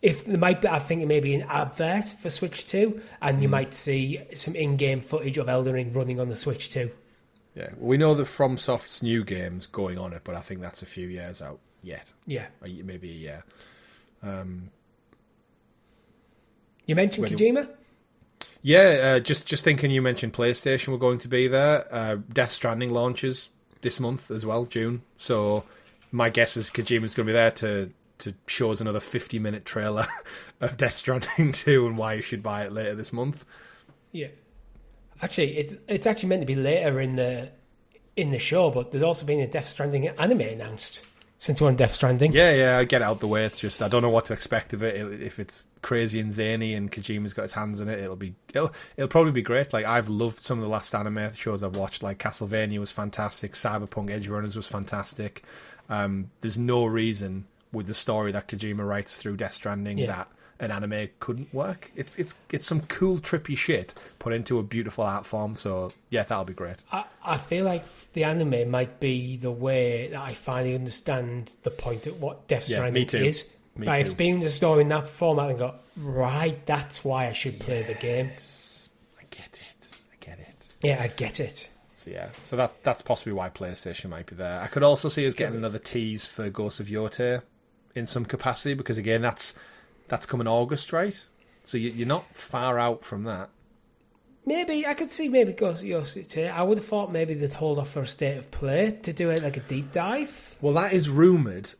If there might be, I think it may be an advert for Switch 2, and you might see some in-game footage of Elden Ring running on the Switch 2. Yeah, we know that FromSoft's new game's going on it, but I think that's a few years out yet. Yeah. Maybe a year. You mentioned Kojima? Yeah, just thinking you mentioned PlayStation were going to be there. Death Stranding launches this month as well, June. So my guess is Kojima's going to be there to show us another 50-minute trailer of Death Stranding 2 and why you should buy it later this month. Yeah. Actually, it's actually meant to be later in the show, but there's also been a Death Stranding anime announced. Since we're on Death Stranding. Yeah, I get it out the way. It's just, I don't know what to expect of it. If it's crazy and zany and Kojima's got his hands in it, it'll probably be great. Like, I've loved some of the last anime shows I've watched. Like, Castlevania was fantastic. Cyberpunk Edge Runners was fantastic. There's no reason with the story that Kojima writes through Death Stranding that an anime couldn't work. It's some cool, trippy shit put into a beautiful art form. So, yeah, that'll be great. I feel like the anime might be the way that I finally understand the point of what Death Stranding is. By experiencing the story in that format and go, right, that's why I should play the game. I get it. Yeah, I get it. So that's possibly why PlayStation might be there. I could also see us getting another tease for Ghost of Yotei in some capacity, because again, that's coming August, right? So you're not far out from that. Maybe I could see Ghost of Yotei. I would have thought maybe they'd hold off for a state of play to do it like a deep dive. Well, that is rumoured.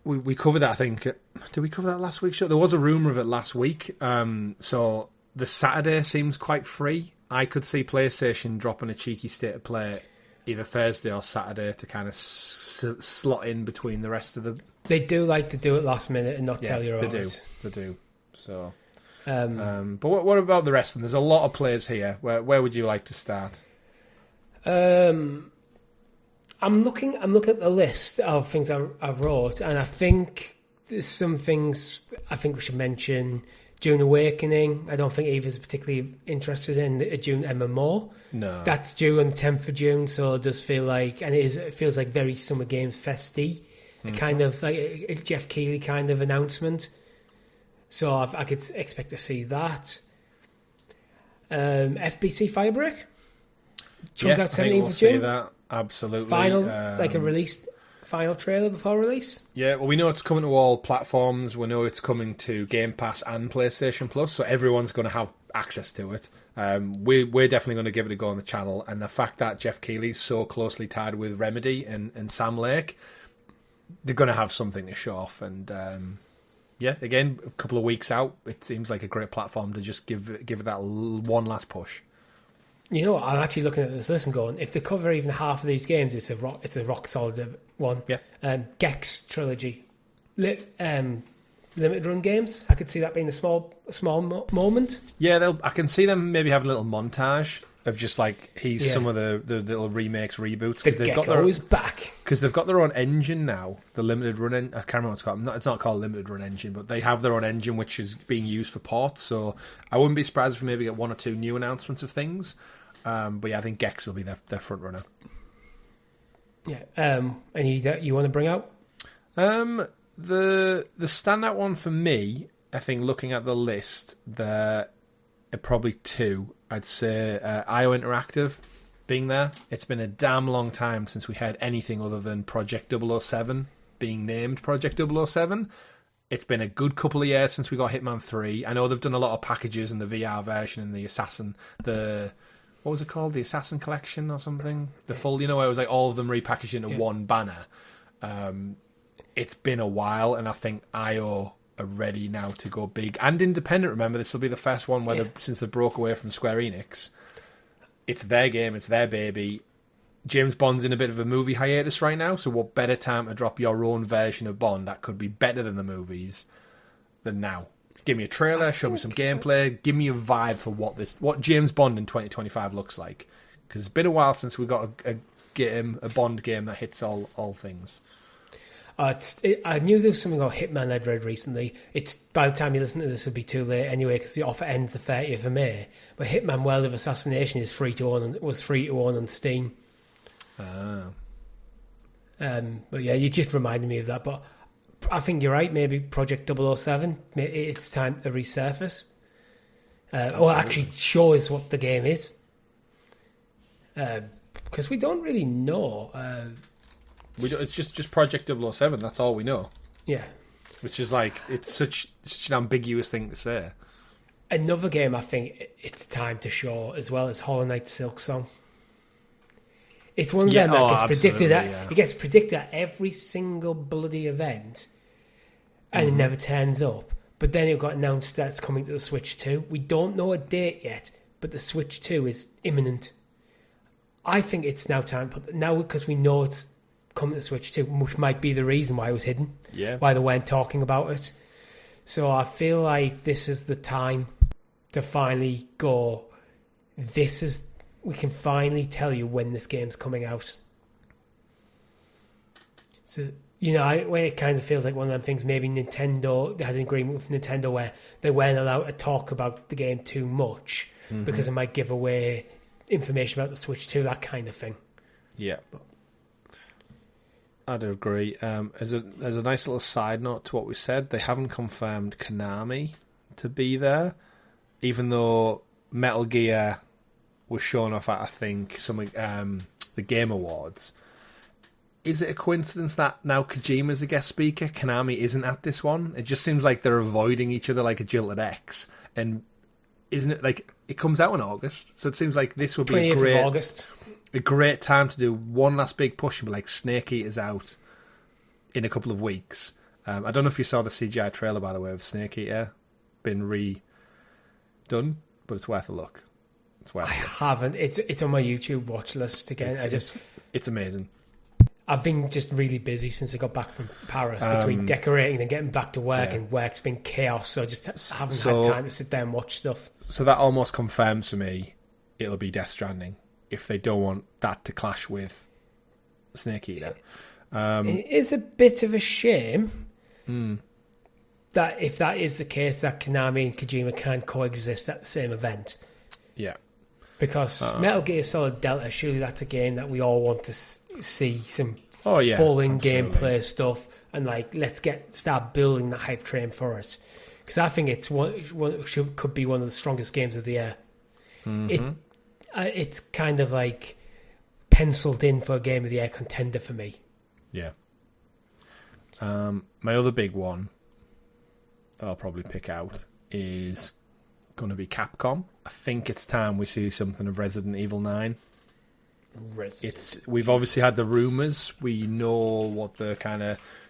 We covered that, I think. Did we cover that last week's show? There was a rumour of it last week. So the Saturday seems quite free. I could see PlayStation dropping a cheeky state of play either Thursday or Saturday to kind of slot in between the rest of the... They do like to do it last minute and not tell you all They do. So... but what about the rest of them? There's a lot of players here. Where would you like to start? I'm looking at the list of things I've wrote, and I think there's some things I think we should mention. Dune Awakening, I don't think Eva's particularly interested in a Dune MMO. No. That's due on the 10th of June, so it does feel like, and it feels like very Summer Games festy, a kind of like a Jeff Keighley kind of announcement. So I could expect to see that. FBC Firebreak comes out 17th of June. See that. Absolutely. Final, like a release. final trailer before release? Yeah, well, we know it's coming to all platforms. We know it's coming to Game Pass and PlayStation Plus, so everyone's going to have access to it. We're definitely going to give it a go on the channel, and the fact that Jeff Keighley's so closely tied with Remedy and Sam Lake, they're going to have something to show off. And yeah, again, a couple of weeks out, it seems like a great platform to just give it that one last push. You know what? I'm actually looking at this list and going, if they cover even half of these games, it's a rock solid one. Yeah. Gex trilogy, limited run games. I could see that being a small moment. Yeah, I can see them maybe having a little montage of just like some of the little remakes, reboots, because they've got their own back. Because they've got their own engine now, the limited run. I can't remember what it's called. It's not called limited run engine, but they have their own engine which is being used for ports. So I wouldn't be surprised if we maybe get one or two new announcements of things. But yeah, I think Gex will be their front runner. Yeah. Any that you want to bring out? The standout one for me, I think, looking at the list, there are probably two. I'd say IO Interactive being there. It's been a damn long time since we had anything other than Project 007 being named Project 007. It's been a good couple of years since we got Hitman 3. I know they've done a lot of packages in the VR version and the Assassin, what was it called? The Assassin Collection or something? The full, where it was like all of them repackaged into one banner. It's been a while, and I think IO are ready now to go big and independent. Remember, this will be the first one since they broke away from Square Enix. It's their game, it's their baby. James Bond's in a bit of a movie hiatus right now, so what better time to drop your own version of Bond that could be better than the movies than now? Give me a trailer, show me some gameplay, give me a vibe for what James Bond in 2025 looks like. Because it's been a while since we got a Bond game that hits all things. I knew there was something about Hitman I'd read recently. It's by the time you listen to this, it'll be too late anyway because the offer ends the 30th of May. But Hitman: World of Assassination is free to own on Steam. But yeah, you just reminded me of that. But I think you're right. Maybe Project 007. It's time to resurface. Or actually show us what the game is. Because we don't really know. It's just Project 007. That's all we know. Yeah, which is like it's such an ambiguous thing to say. Another game I think it's time to show as well is Hollow Knight Silksong. It's one of them that gets predicted it gets predicted at every single bloody event, and it never turns up. But then it got announced that it's coming to the Switch 2. We don't know a date yet, but the Switch 2 is imminent. I think it's now time because we know it's coming to Switch 2, which might be the reason why it was hidden. Yeah. Why they weren't talking about it. So I feel like this is the time to finally go, we can finally tell you when this game's coming out. So, when it kind of feels like one of them things, maybe Nintendo, they had an agreement with Nintendo where they weren't allowed to talk about the game too much because it might give away information about the Switch 2, that kind of thing. Yeah. I'd agree. As a nice little side note to what we said, they haven't confirmed Konami to be there, even though Metal Gear was shown off at, I think, the Game Awards. Is it a coincidence that now Kojima's a guest speaker, Konami isn't at this one? It just seems like they're avoiding each other like a jilted ex. And isn't it like it comes out in August? So it seems like this would be a great time to do one last big push and be like Snake Eater's out in a couple of weeks. I don't know if you saw the CGI trailer, by the way, of Snake Eater been redone, but it's worth a look. Haven't. It's on my YouTube watch list again. It's amazing. I've been just really busy since I got back from Paris between decorating and getting back to work, and work's been chaos, so I just haven't had time to sit there and watch stuff. So that almost confirms for me it'll be Death Stranding if they don't want that to clash with Snake Eater. It is a bit of a shame that if that is the case, that Konami and Kojima can coexist at the same event. Yeah. Because Metal Gear Solid Delta, surely that's a game that we all want to see some full in-gameplay stuff, and let's start building the hype train for us. Because I think it's could be one of the strongest games of the year. It's kind of like penciled in for a Game of the Year contender for me. Yeah, My other big one I'll probably pick out is going to be Capcom. I think it's time we see something of Resident Evil 9. We've obviously had the rumours. We know what the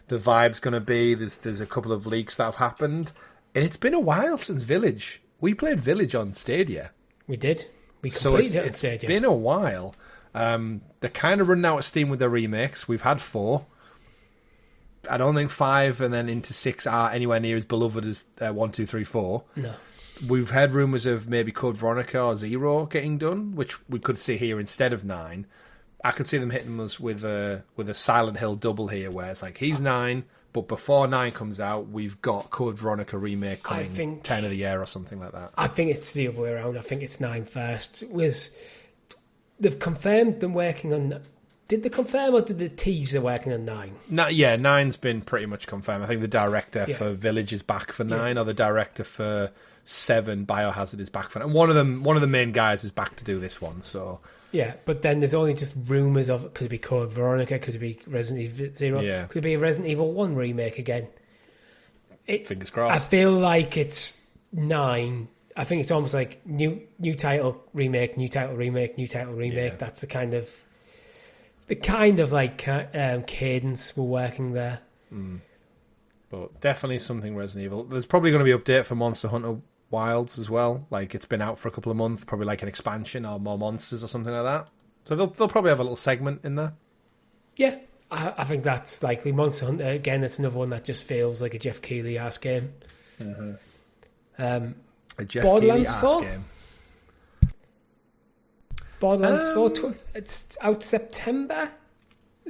vibe's going to be. There's a couple of leaks that have happened, and it's been a while since Village. We played Village on Stadia. We did. We completed it on Stadia. It's been a while. They're kind of running out of steam with their remakes. We've had 4. I don't think 5 and then into 6 are anywhere near as beloved as 1, 2, 3, 4. No. We've heard rumours of maybe Code Veronica or Zero getting done, which we could see here instead of 9. I could see them hitting us with a Silent Hill double here, where it's like, he's 9, but before 9 comes out, we've got Code Veronica remake coming 10 of the year or something like that. I think it's the other way around. I think it's 9 first. They've confirmed them working on... Did they confirm or did they tease they're working on 9? No, yeah, 9's been pretty much confirmed. I think the director for Village is back for 9, or the director for 7, Biohazard, is back for 9. And one of the main guys is back to do this one, so... Yeah, but then there's only just rumours of it. Could it be Code Veronica? Could it be Resident Evil 0? Yeah. Could it be a Resident Evil 1 remake again? Fingers crossed. I feel like it's 9. I think it's almost like new title, remake, new title, remake, new title, remake. Yeah. That's the kind of cadence we're working there. But definitely something Resident Evil. There's probably going to be an update for Monster Hunter Wilds as well. Like, it's been out for a couple of months, probably like an expansion or more monsters or something like that. So they'll probably have a little segment in there. Yeah, I think that's likely. Monster Hunter, again, it's another one that just feels like a Jeff Keighley-ass game. Mm-hmm. A Jeff Borderlands Keighley-ass 4? Game. Borderlands 4, it's out September,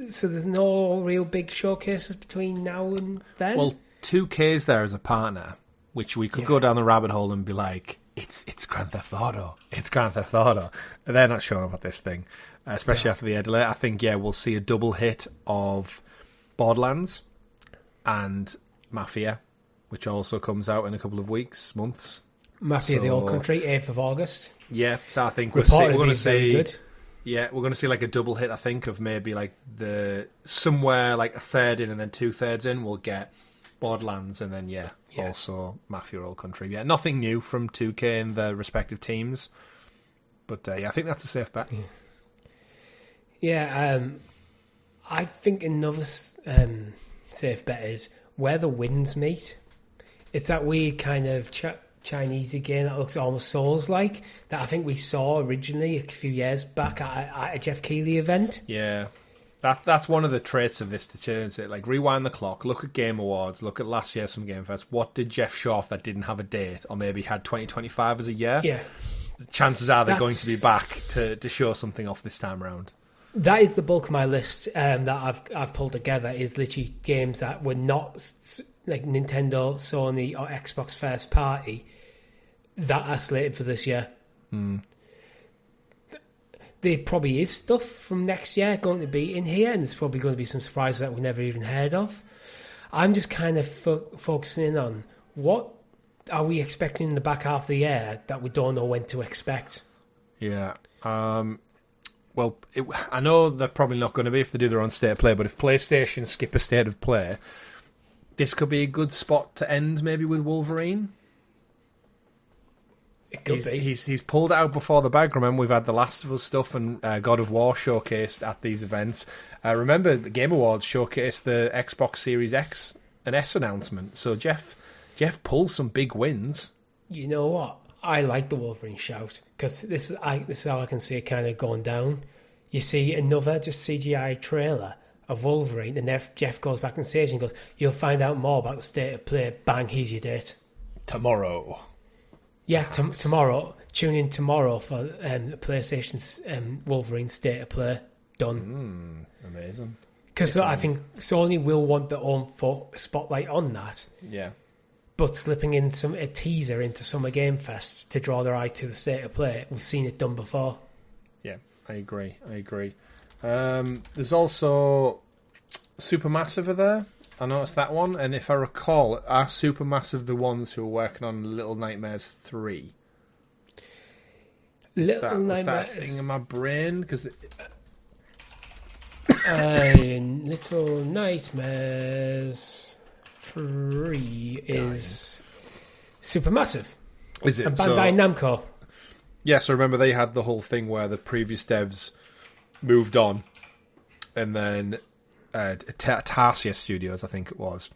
so there's no real big showcases between now and then. Well, 2K's there as a partner, which we could go down the rabbit hole and be like, it's Grand Theft Auto. It's Grand Theft Auto. And they're not showing up at this thing, especially after the edit. I think, we'll see a double hit of Borderlands and Mafia, which also comes out in a couple of months. Mafia, the Old Country, 8th of August. Yeah, so I think we're going to see... Yeah, we're going to see like a double hit, I think, of maybe like somewhere like a third in and then 2/3 in, we'll get Borderlands and then, also Mafia Old Country. Yeah, nothing new from 2K and the respective teams. But, I think that's a safe bet. Yeah, I think another safe bet is where the winds meet. It's that weird kind of... Chinese game that looks almost Souls-like that I think we saw originally a few years back at a Jeff Keighley event. Yeah, that's one of the traits of this to change it. Like, rewind the clock, look at Game Awards, look at last year's some Game Fest. What did Jeff show off that didn't have a date or maybe had 2025 as a year? Yeah, chances are they're going to be back to show something off this time around. That is the bulk of my list that I've pulled together, is literally games that were not like Nintendo, Sony or Xbox first party that are slated for this year. There probably is stuff from next year going to be in here, and there's probably going to be some surprises that we never even heard of. I'm just kind of focusing in on what are we expecting in the back half of the year that we don't know when to expect. Yeah. Well, I know they're probably not going to be if they do their own state of play, but if PlayStation skip a state of play, this could be a good spot to end maybe with Wolverine. It could be. He's pulled it out before the bag. Remember, we've had The Last of Us stuff and God of War showcased at these events. Remember, the Game Awards showcased the Xbox Series X and S announcement. So Jeff pulls some big wins. You know what? I like the Wolverine shout, because this is how I can see it kind of going down. You see another just CGI trailer of Wolverine, and then Jeff goes back on stage and goes, "You'll find out more about the state of play. Bang, here's your date. Tomorrow." Yeah, tomorrow. Tune in tomorrow for PlayStation's Wolverine state of play. Done. Amazing. Because I think Sony will want their own spotlight on that. Yeah. But slipping in a teaser into Summer Game Fest to draw their eye to the state of play, we've seen it done before. Yeah, I agree. There's also Supermassive there. I noticed that one, and if I recall, are Supermassive the ones who are working on Little Nightmares 3? Was that a thing in my brain? Because Little Nightmares 3 is Supermassive. Is it? And Bandai Namco. Yeah, so remember they had the whole thing where the previous devs moved on, and then Tarsier Studios, I think it was,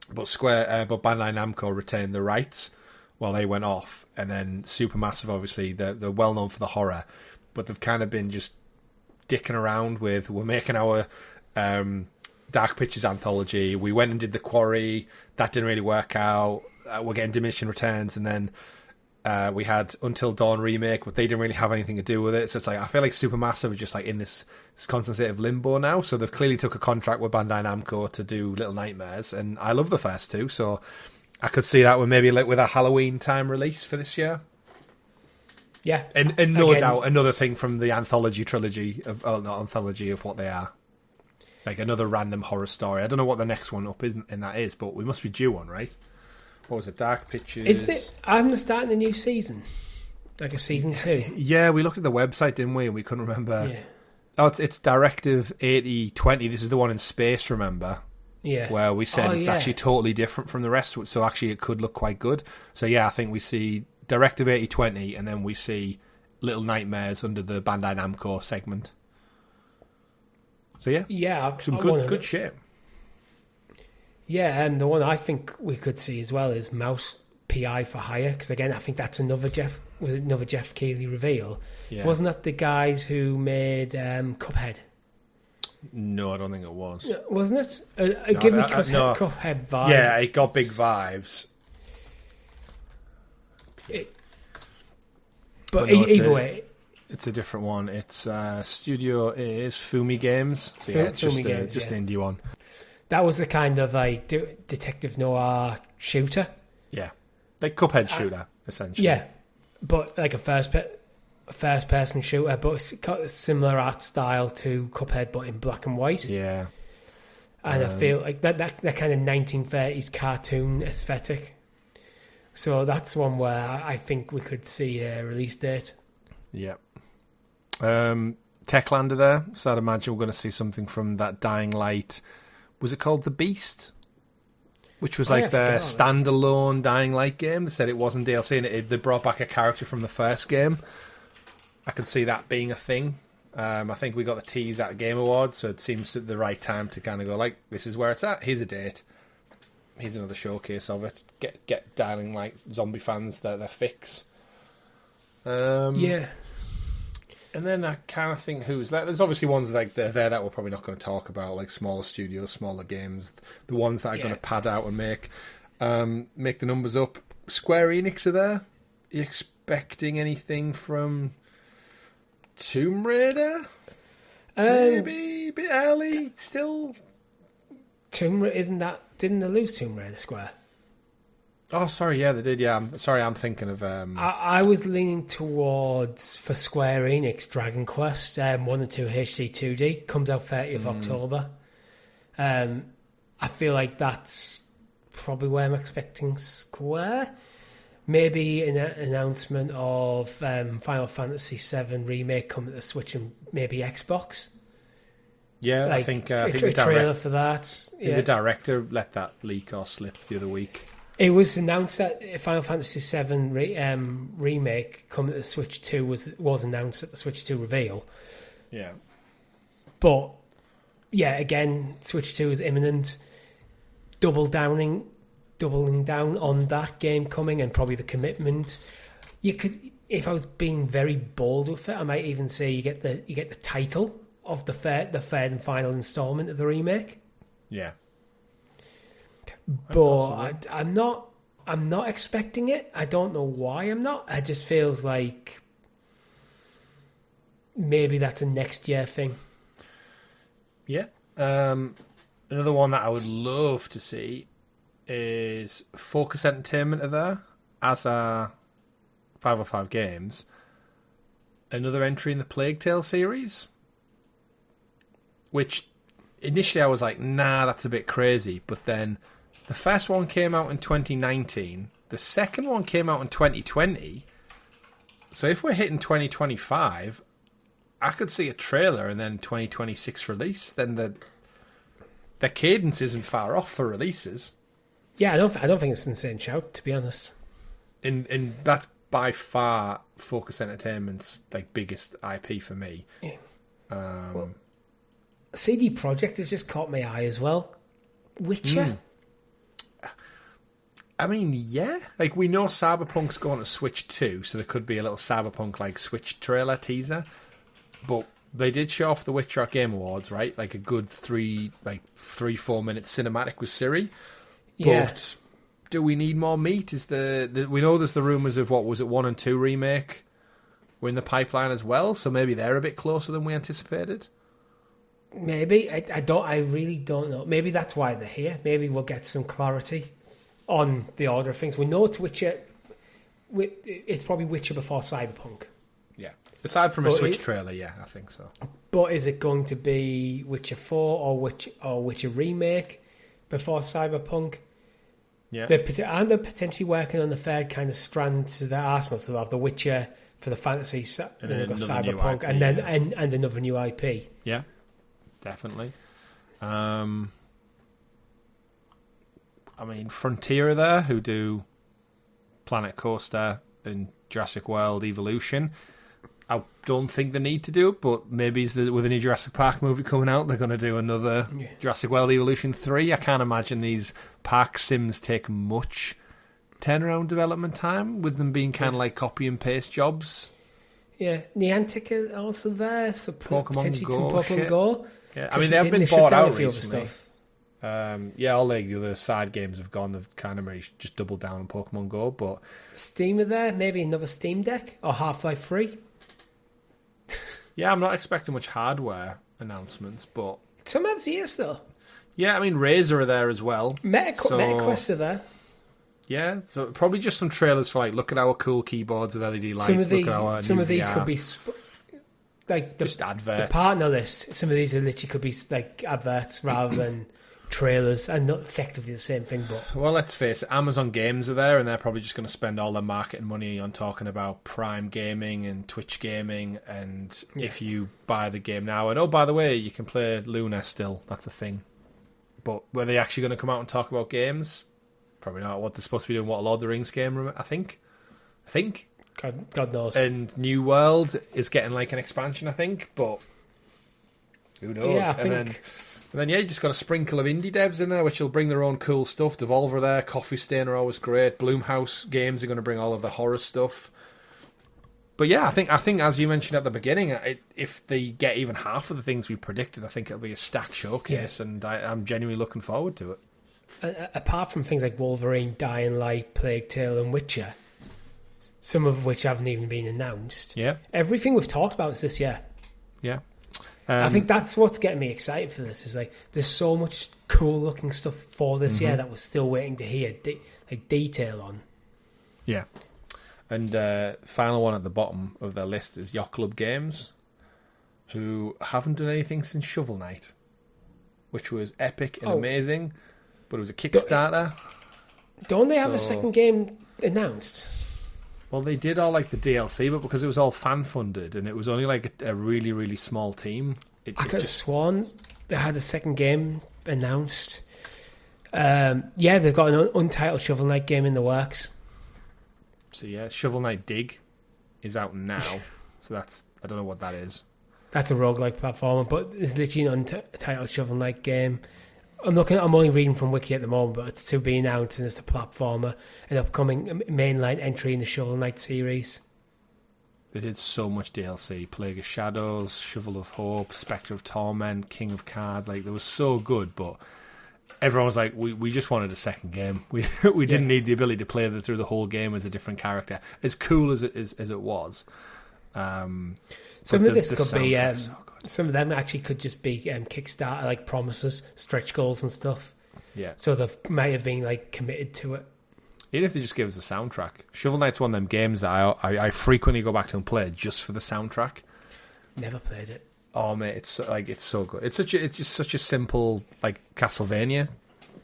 but but Bandai Namco retained the rights while they went off, and then Supermassive, obviously, they're well known for the horror, but they've kind of been just dicking around with, we're making our Dark Pictures anthology, we went and did The Quarry, that didn't really work out, we're getting diminishing returns, and then we had Until Dawn remake, but they didn't really have anything to do with it. So it's like, I feel like Supermassive are just like in this constant state of limbo now. So they've clearly took a contract with Bandai Namco to do Little Nightmares, and I love the first two, so I could see that with maybe like with a Halloween time release for this year. Yeah, and no doubt another thing from the anthology trilogy of not anthology of what they are, like another random horror story. I don't know what the next one up is, and that is, but we must be due one, right? What was it? Dark Pictures. Is it? I'm starting a new season, like a season 2. Yeah, we looked at the website, didn't we? And we couldn't remember. Yeah. Oh, it's Directive 8020. This is the one in space. Remember? Yeah. Where we said it's actually totally different from the rest. So actually, it could look quite good. So yeah, I think we see Directive 8020, and then we see Little Nightmares under the Bandai Namco segment. So yeah, some good shit. Yeah, and the one I think we could see as well is Mouse PI for Hire, because again, I think that's another Jeff Keighley reveal. Yeah. Wasn't that the guys who made Cuphead? No, I don't think it was. Wasn't it? Give me Cuphead vibe. Yeah, it got big vibes. Either way, it's a different one. It's studio is Fumi Games. So yeah, it's just an indie one. That was the kind of like detective noir shooter. Yeah, like Cuphead shooter, essentially. Yeah, but like a first person shooter, but it's got a similar art style to Cuphead, but in black and white. Yeah, and I feel like that kind of 1930s cartoon aesthetic. So that's one where I think we could see a release date. Yeah. Techlander there, so I'd imagine we're going to see something from that Dying Light. Was it called The Beast? Which was their standalone Dying Light game. They said it wasn't DLC, and they brought back a character from the first game. I could see that being a thing. I think we got the tease at Game Awards, so it seems the right time to kind of go, like, this is where it's at. Here's a date. Here's another showcase of it. Get Dying Light zombie fans their fix. Yeah. And then I kind of think there's obviously ones like they're there that we're probably not going to talk about, like smaller studios, smaller games, the ones that are going to pad out and make the numbers up. Square Enix are there. Are you expecting anything from Tomb Raider? Maybe a bit early still. Tomb Raider didn't they lose Tomb Raider Square? Oh, sorry, yeah, they did, yeah. I'm thinking of... I was leaning towards, for Square Enix, Dragon Quest 1 and 2 HD 2D. Comes out 30th of October. I feel like that's probably where I'm expecting Square. Maybe an announcement of Final Fantasy VII Remake coming to Switch and maybe Xbox. Yeah, like, I think a trailer for that. Yeah. The director let that leak or slip the other week. It was announced that Final Fantasy VII Remake coming to the Switch 2 was announced at the Switch 2 reveal. Yeah. But, yeah, again, Switch 2 is imminent. Doubling down on that game coming and probably the commitment. You could, if I was being very bold with it, I might even say you get the title of the third and final installment of the remake. Yeah. But I'm not expecting it. I don't know why I'm not. It just feels like maybe that's a next year thing. Yeah. Another one that I would love to see is Focus Entertainment are there as a 505 Games. Another entry in the Plague Tale series, which initially I was like, nah, that's a bit crazy. But then the first one came out in 2019. The second one came out in 2020. So if we're hitting 2025, I could see a trailer and then 2026 release. Then the cadence isn't far off for releases. Yeah, I don't think it's an insane shout, to be honest. And that's by far Focus Entertainment's like biggest IP for me. Yeah. Well, CD Projekt has just caught my eye as well. Witcher. I mean, yeah. Like, we know Cyberpunk's going to Switch 2, so there could be a little Cyberpunk like Switch trailer teaser. But they did show off The Witcher at Game Awards, right? Like a good 3-4 minute cinematic with Ciri. Yeah. But do we need more meat? We know there's the rumours of 1 and 2 remake were in the pipeline as well, so maybe they're a bit closer than we anticipated. Maybe. I really don't know. Maybe that's why they're here. Maybe we'll get some clarity on the order of things. We know it's Witcher. It's probably Witcher before Cyberpunk. Yeah. Aside from a Switch trailer, yeah, I think so. But is it going to be Witcher 4 or Witcher remake before Cyberpunk? Yeah. And they're potentially working on the third kind of strand to their arsenal. So they'll have The Witcher for the fantasy, and then they've got Cyberpunk, IP, and then and another new IP. Yeah, definitely. I mean, Frontier are there, who do Planet Coaster and Jurassic World Evolution. I don't think they need to do it, but maybe with a new Jurassic Park movie coming out, they're going to do another Jurassic World Evolution 3. I can't imagine these park sims take much turnaround development time, with them being kind of like copy and paste jobs. Yeah, Niantic are also there, so potentially Go, some Pokemon Go. Yeah, I mean, they've been bought out recently. Stuff. All the other side games have gone. They've kind of really just doubled down on Pokemon Go. But Steam are there. Maybe another Steam Deck or Half-Life 3. Yeah, I'm not expecting much hardware announcements, but some apps here still. Yeah, I mean, Razer are there as well. MetaQuest are there. Yeah, so probably just some trailers for like, look at our cool keyboards with LED lights. Some of these could be like just adverts. The partner list. Some of these are literally could be like adverts rather than trailers, and not effectively the same thing. But well, let's face it, Amazon Games are there, and they're probably just going to spend all their marketing money on talking about Prime Gaming and Twitch Gaming, and if you buy the game now, and oh, by the way, you can play Luna still. That's a thing. But were they actually going to come out and talk about games? Probably not. What they're supposed to be doing? What, a Lord of the Rings game? I think. God knows. And New World is getting like an expansion, I think, but who knows? Yeah, I think. And then you just got a sprinkle of indie devs in there, which will bring their own cool stuff. Devolver there, Coffee Stain are always great. Bloomhouse Games are going to bring all of the horror stuff. But yeah, I think as you mentioned at the beginning, if they get even half of the things we predicted, I think it'll be a stacked showcase, and I'm genuinely looking forward to it. Apart from things like Wolverine, Dying Light, Plague Tale, and Witcher, some of which haven't even been announced. Yeah, everything we've talked about is this year. Yeah. I think that's what's getting me excited for this. Is like there's so much cool looking stuff for this year that we're still waiting to hear detail on. Yeah, and final one at the bottom of their list is Yacht Club Games, who haven't done anything since Shovel Knight, which was epic and amazing, but it was a Kickstarter. Don't they have a second game announced? Well, they did all like the DLC, but because it was all fan funded and it was only like a really, really small team. I could have sworn they had a second game announced. They've got an Untitled Shovel Knight game in the works. So yeah, Shovel Knight Dig is out now. So I don't know what that is. That's a roguelike platformer, but it's literally an Untitled Shovel Knight game. I'm only reading from Wiki at the moment, but it's to be announced, and it's a platformer, an upcoming mainline entry in the Shovel Knight series. They did so much DLC: Plague of Shadows, Shovel of Hope, Spectre of Torment, King of Cards. Like, they were so good, but everyone was like, "We just wanted a second game. We didn't need the ability to play through the whole game as a different character." As cool as it was, some of this could be. Some of them actually could just be Kickstarter, like promises, stretch goals and stuff. Yeah. So they might have been like committed to it. Even if they just give us a soundtrack. Shovel Knight's one of them games that I frequently go back to and play just for the soundtrack. Never played it. Oh mate, it's so good. It's just such a simple like Castlevania,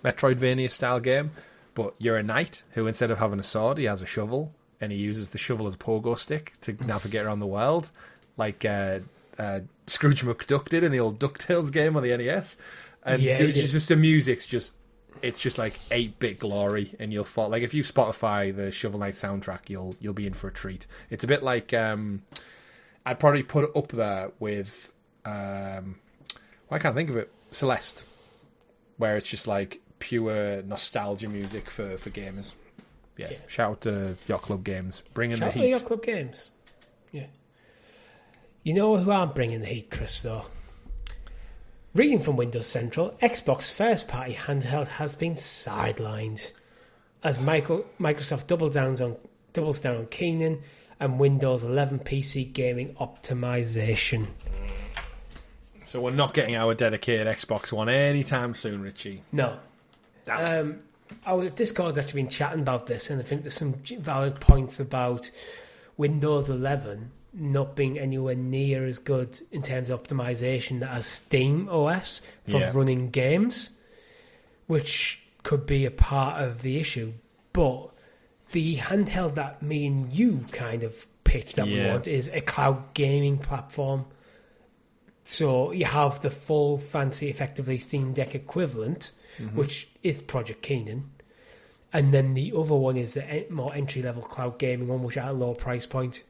Metroidvania style game. But you're a knight who, instead of having a sword, he has a shovel, and he uses the shovel as a pogo stick to navigate around the world. Like Scrooge McDuck did in the old DuckTales game on the NES. And it's just the music's it's just like 8-bit glory, and you'll fall. Like if you Spotify the Shovel Knight soundtrack, you'll be in for a treat. It's a bit like I'd probably put it up there with I can't think of it, Celeste, where it's just like pure nostalgia music for gamers. Yeah. Shout out to Yacht Club Games, bringing the heat. Shout out to Yacht Club Games. Yeah. You know who aren't bringing the heat, Chris, though? Reading from Windows Central, Xbox first-party handheld has been sidelined as Microsoft doubles down on Keenan and Windows 11 PC gaming optimization. So we're not getting our dedicated Xbox One anytime soon, Richie. No. Our Discord's actually been chatting about this, and I think there's some valid points about Windows 11 not being anywhere near as good in terms of optimization as Steam OS for running games, which could be a part of the issue. But the handheld that me and you kind of pitched that we want is a cloud gaming platform. So you have the full fancy, effectively Steam Deck equivalent, which is Project Keenan. And then the other one is the more entry-level cloud gaming one, which at a low price point.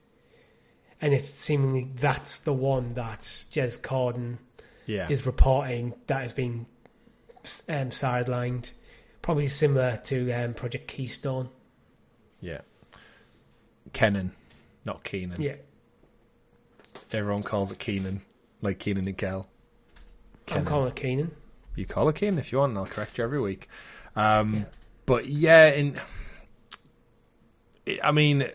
And it's seemingly that's the one that Jez Corden is reporting that has been sidelined. Probably similar to Project Keystone. Yeah. Kenan, not Keenan. Yeah. Everyone calls it Keenan, like Keenan and Kel. I'm calling it Keenan. You call it Keenan if you want, and I'll correct you every week. But yeah, I mean...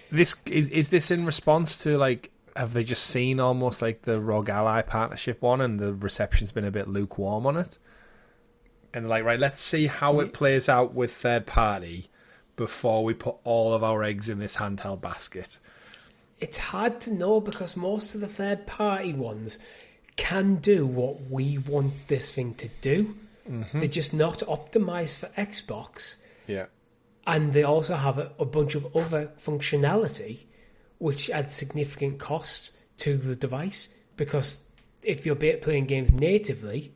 This is this in response to, like, have they just seen almost like the Rogue Ally partnership one and the reception's been a bit lukewarm on it? And like, right, let's see how it plays out with third party before we put all of our eggs in this handheld basket. It's hard to know because most of the third party ones can do what we want this thing to do. They're just not optimized for Xbox. Yeah. And they also have a bunch of other functionality which adds significant cost to the device, because if you're playing games natively,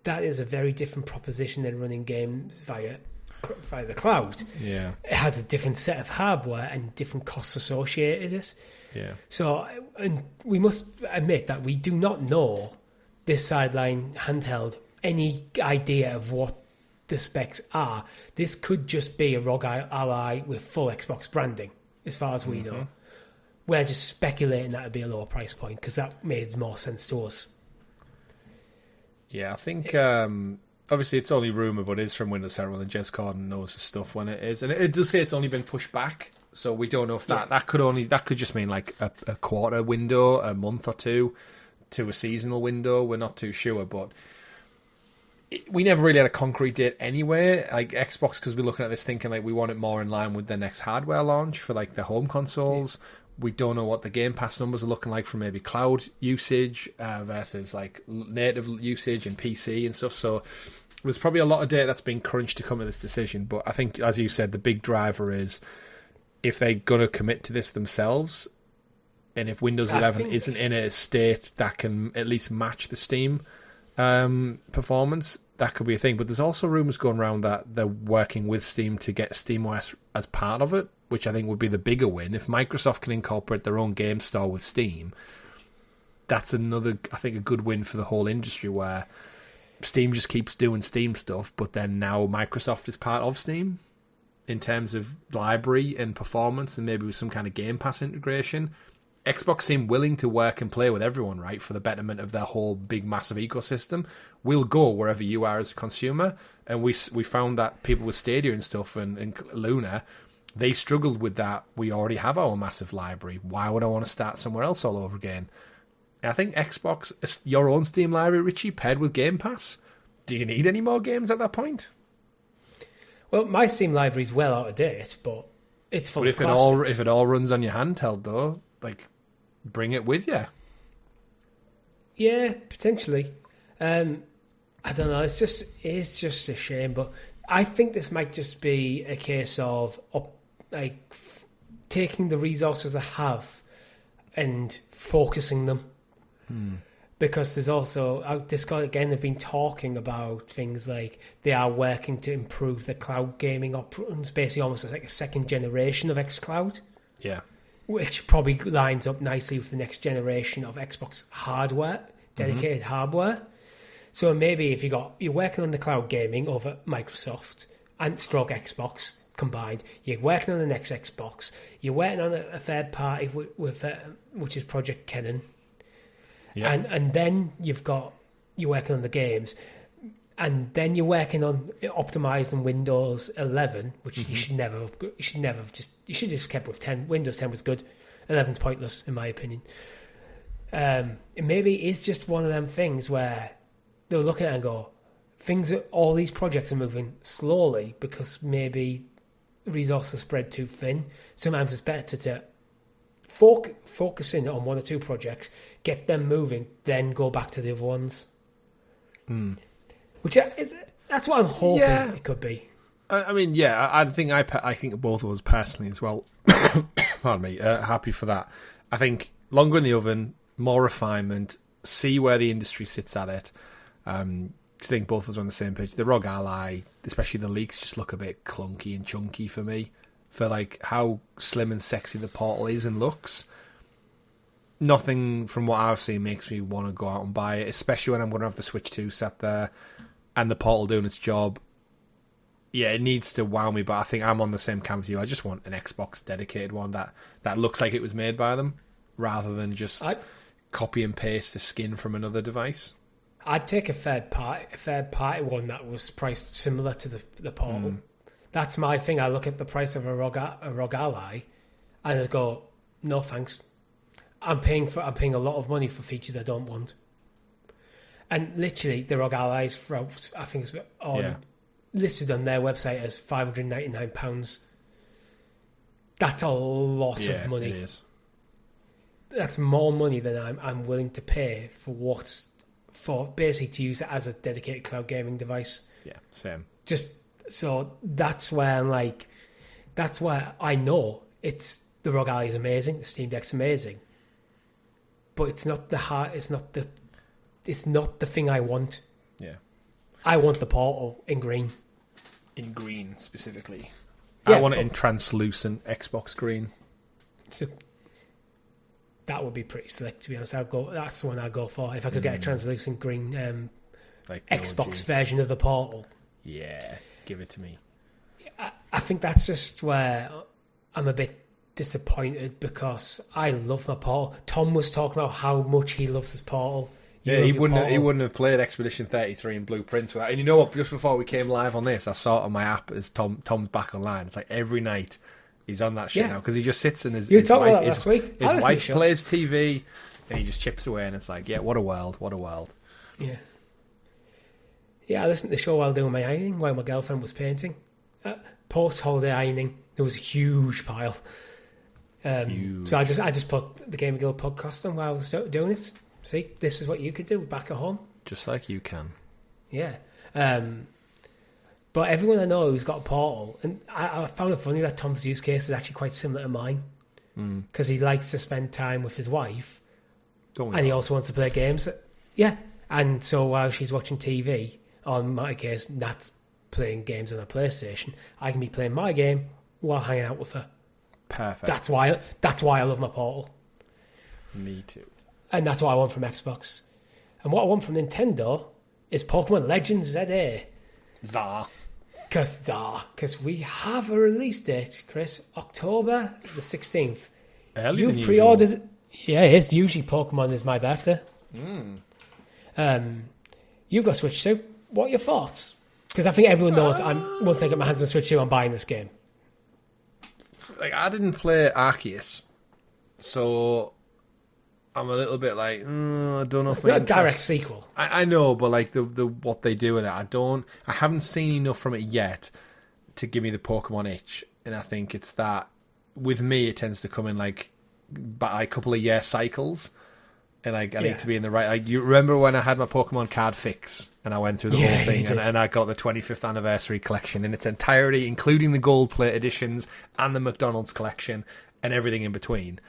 that is a very different proposition than running games via the cloud. Yeah. It has a different set of hardware and different costs associated with it. Yeah. So, and we must admit that we do not know this sideline handheld any idea of what the specs are. This could just be a ROG Ally with full Xbox branding, as far as we know. We're just speculating that would be a lower price point because that made more sense to us. Yeah, I think obviously it's only rumour, but it is from Windows Central, and Jez Corden knows the stuff when it is, and it does say it's only been pushed back. So we don't know if that could just mean like a quarter window, a month or two, to a seasonal window. We're not too sure, but. We never really had a concrete date anyway, like Xbox, because we're looking at this thinking like we want it more in line with the next hardware launch for like the home consoles. We don't know what the Game Pass numbers are looking like for maybe cloud usage versus like native usage and PC and stuff. So there's probably a lot of data that's been crunched to come to this decision. But I think, as you said, the big driver is if they're going to commit to this themselves, and if Windows 11 isn't in a state that can at least match the Steam performance, that could be a thing. But there's also rumours going around that they're working with Steam to get SteamOS as part of it, which I think would be the bigger win. If Microsoft can incorporate their own game store with Steam, that's another, I think, a good win for the whole industry, where Steam just keeps doing Steam stuff, but then now Microsoft is part of Steam in terms of library and performance, and maybe with some kind of Game Pass integration. Xbox seem willing to work and play with everyone, right, for the betterment of their whole big, massive ecosystem. We'll go wherever you are as a consumer. And we found that people with Stadia and stuff and Luna, they struggled with that. We already have our massive library. Why would I want to start somewhere else all over again? And I think Xbox, your own Steam library, Richie, paired with Game Pass, do you need any more games at that point? Well, my Steam library is well out of date, but it's full of classics. If it all runs on your handheld, though, like, bring it with you. Yeah, potentially. I don't know. It's just a shame, but I think this might just be a case of taking the resources they have and focusing them. Because there's also Discord again have been talking about things like they are working to improve the cloud gaming options, basically almost like a second generation of xCloud. Yeah. Which probably lines up nicely with the next generation of Xbox hardware, dedicated hardware. So maybe if you're working on the cloud gaming over Microsoft and stroke Xbox combined, you're working on the next Xbox, you're working on a third party which is Project Kennen. Yeah. And then you're working on the games, and then you're working on optimizing Windows 11, which you should just kept with 10. Windows 10 was good. 11's pointless in my opinion. Maybe it's just one of them things where they'll look at it and go, all these projects are moving slowly because maybe resources spread too thin. Sometimes it's better to focus in on one or two projects, get them moving, then go back to the other ones. That's what I'm hoping it could be. I mean, yeah, I think both of us personally as well. Pardon me. Happy for that. I think longer in the oven, more refinement. See where the industry sits at it. I think both of us are on the same page. The ROG Ally, especially the leaks, just look a bit clunky and chunky for me. For like how slim and sexy the Portal is and looks. Nothing from what I've seen makes me want to go out and buy it, especially when I'm going to have the Switch 2 sat there and the Portal doing its job. Yeah, it needs to wow me, but I think I'm on the same camp as you. I just want an Xbox dedicated one that looks like it was made by them, rather than just copy and paste a skin from another device. I'd take a third party one that was priced similar to the Portal. That's my thing. I look at the price of a ROG Ally, and I go, no thanks. I'm paying a lot of money for features I don't want. And literally, the ROG Allies, I think it's listed on their website as £599. That's a lot of money. It is. That's more money than I'm willing to pay for basically to use it as a dedicated cloud gaming device. Yeah, same. So that's where I'm like, that's why I know the ROG Ally is amazing, the Steam Deck's amazing, but it's not the thing I want. Yeah, I want the Portal in green. In green specifically, yeah, I want it in translucent Xbox green. So that would be pretty slick, to be honest. That's the one I'd go for if I could get a translucent green like Xbox version of the Portal. Yeah. Give it to me. I think that's just where I'm a bit disappointed because I love my Portal. Tom was talking about how much he loves his Portal. He wouldn't have played Expedition 33 and Blueprints without. And you know what? Just before we came live on this, I saw it on my app as Tom's back online. It's like every night he's on that shit now because he just sits in his. You were talking about that last week. His wife plays TV and he just chips away, and it's like, yeah, what a world, what a world. Yeah. Yeah, I listened to the show while doing my ironing, while my girlfriend was painting. Post-holiday ironing, there was a huge pile. So I just put the GamerGuild podcast on while I was doing it. See, this is what you could do back at home. Just like you can. Yeah. But everyone I know who's got a Portal, and I found it funny that Tom's use case is actually quite similar to mine. Because he likes to spend time with his wife. And he also wants to play games. Yeah. And so while she's watching TV, on my case, Nat's playing games on a PlayStation, I can be playing my game while hanging out with her. Perfect. That's why I love my Portal. Me too. And that's what I want from Xbox. And what I want from Nintendo is Pokemon Legends ZA. Because we have a release date, Chris. October the 16th. Earlier You've pre-ordered... Yeah, it's usually Pokemon is my birthday. You've got Switch 2. What are your thoughts? Because I think everyone knows once I get my hands on Switch 2, I'm buying this game. Like, I didn't play Arceus, so I'm a little bit like, I don't know if it's not a direct sequel. I know, but like the what they do with it, I haven't seen enough from it yet to give me the Pokemon itch, and I think it's that with me it tends to come in like by a couple of year cycles. And I need to be in the right... Like, you remember when I had my Pokemon card fix and I went through the whole thing and I got the 25th anniversary collection in its entirety, including the gold plate editions and the McDonald's collection and everything in between.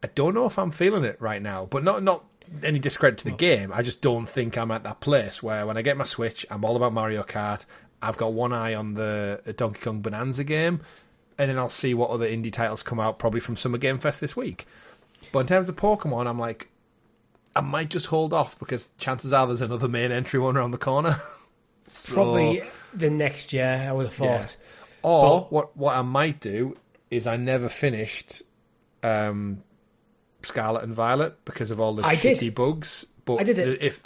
I don't know if I'm feeling it right now, but not any discredit to the game. I just don't think I'm at that place where when I get my Switch, I'm all about Mario Kart. I've got one eye on the Donkey Kong Bonanza game, and then I'll see what other indie titles come out, probably from Summer Game Fest this week. But in terms of Pokemon, I'm like, I might just hold off because chances are there's another main entry one around the corner. Probably the next year, I would have thought. Yeah. Or what I might do is I never finished Scarlet and Violet because of all the shitty bugs. But I did it.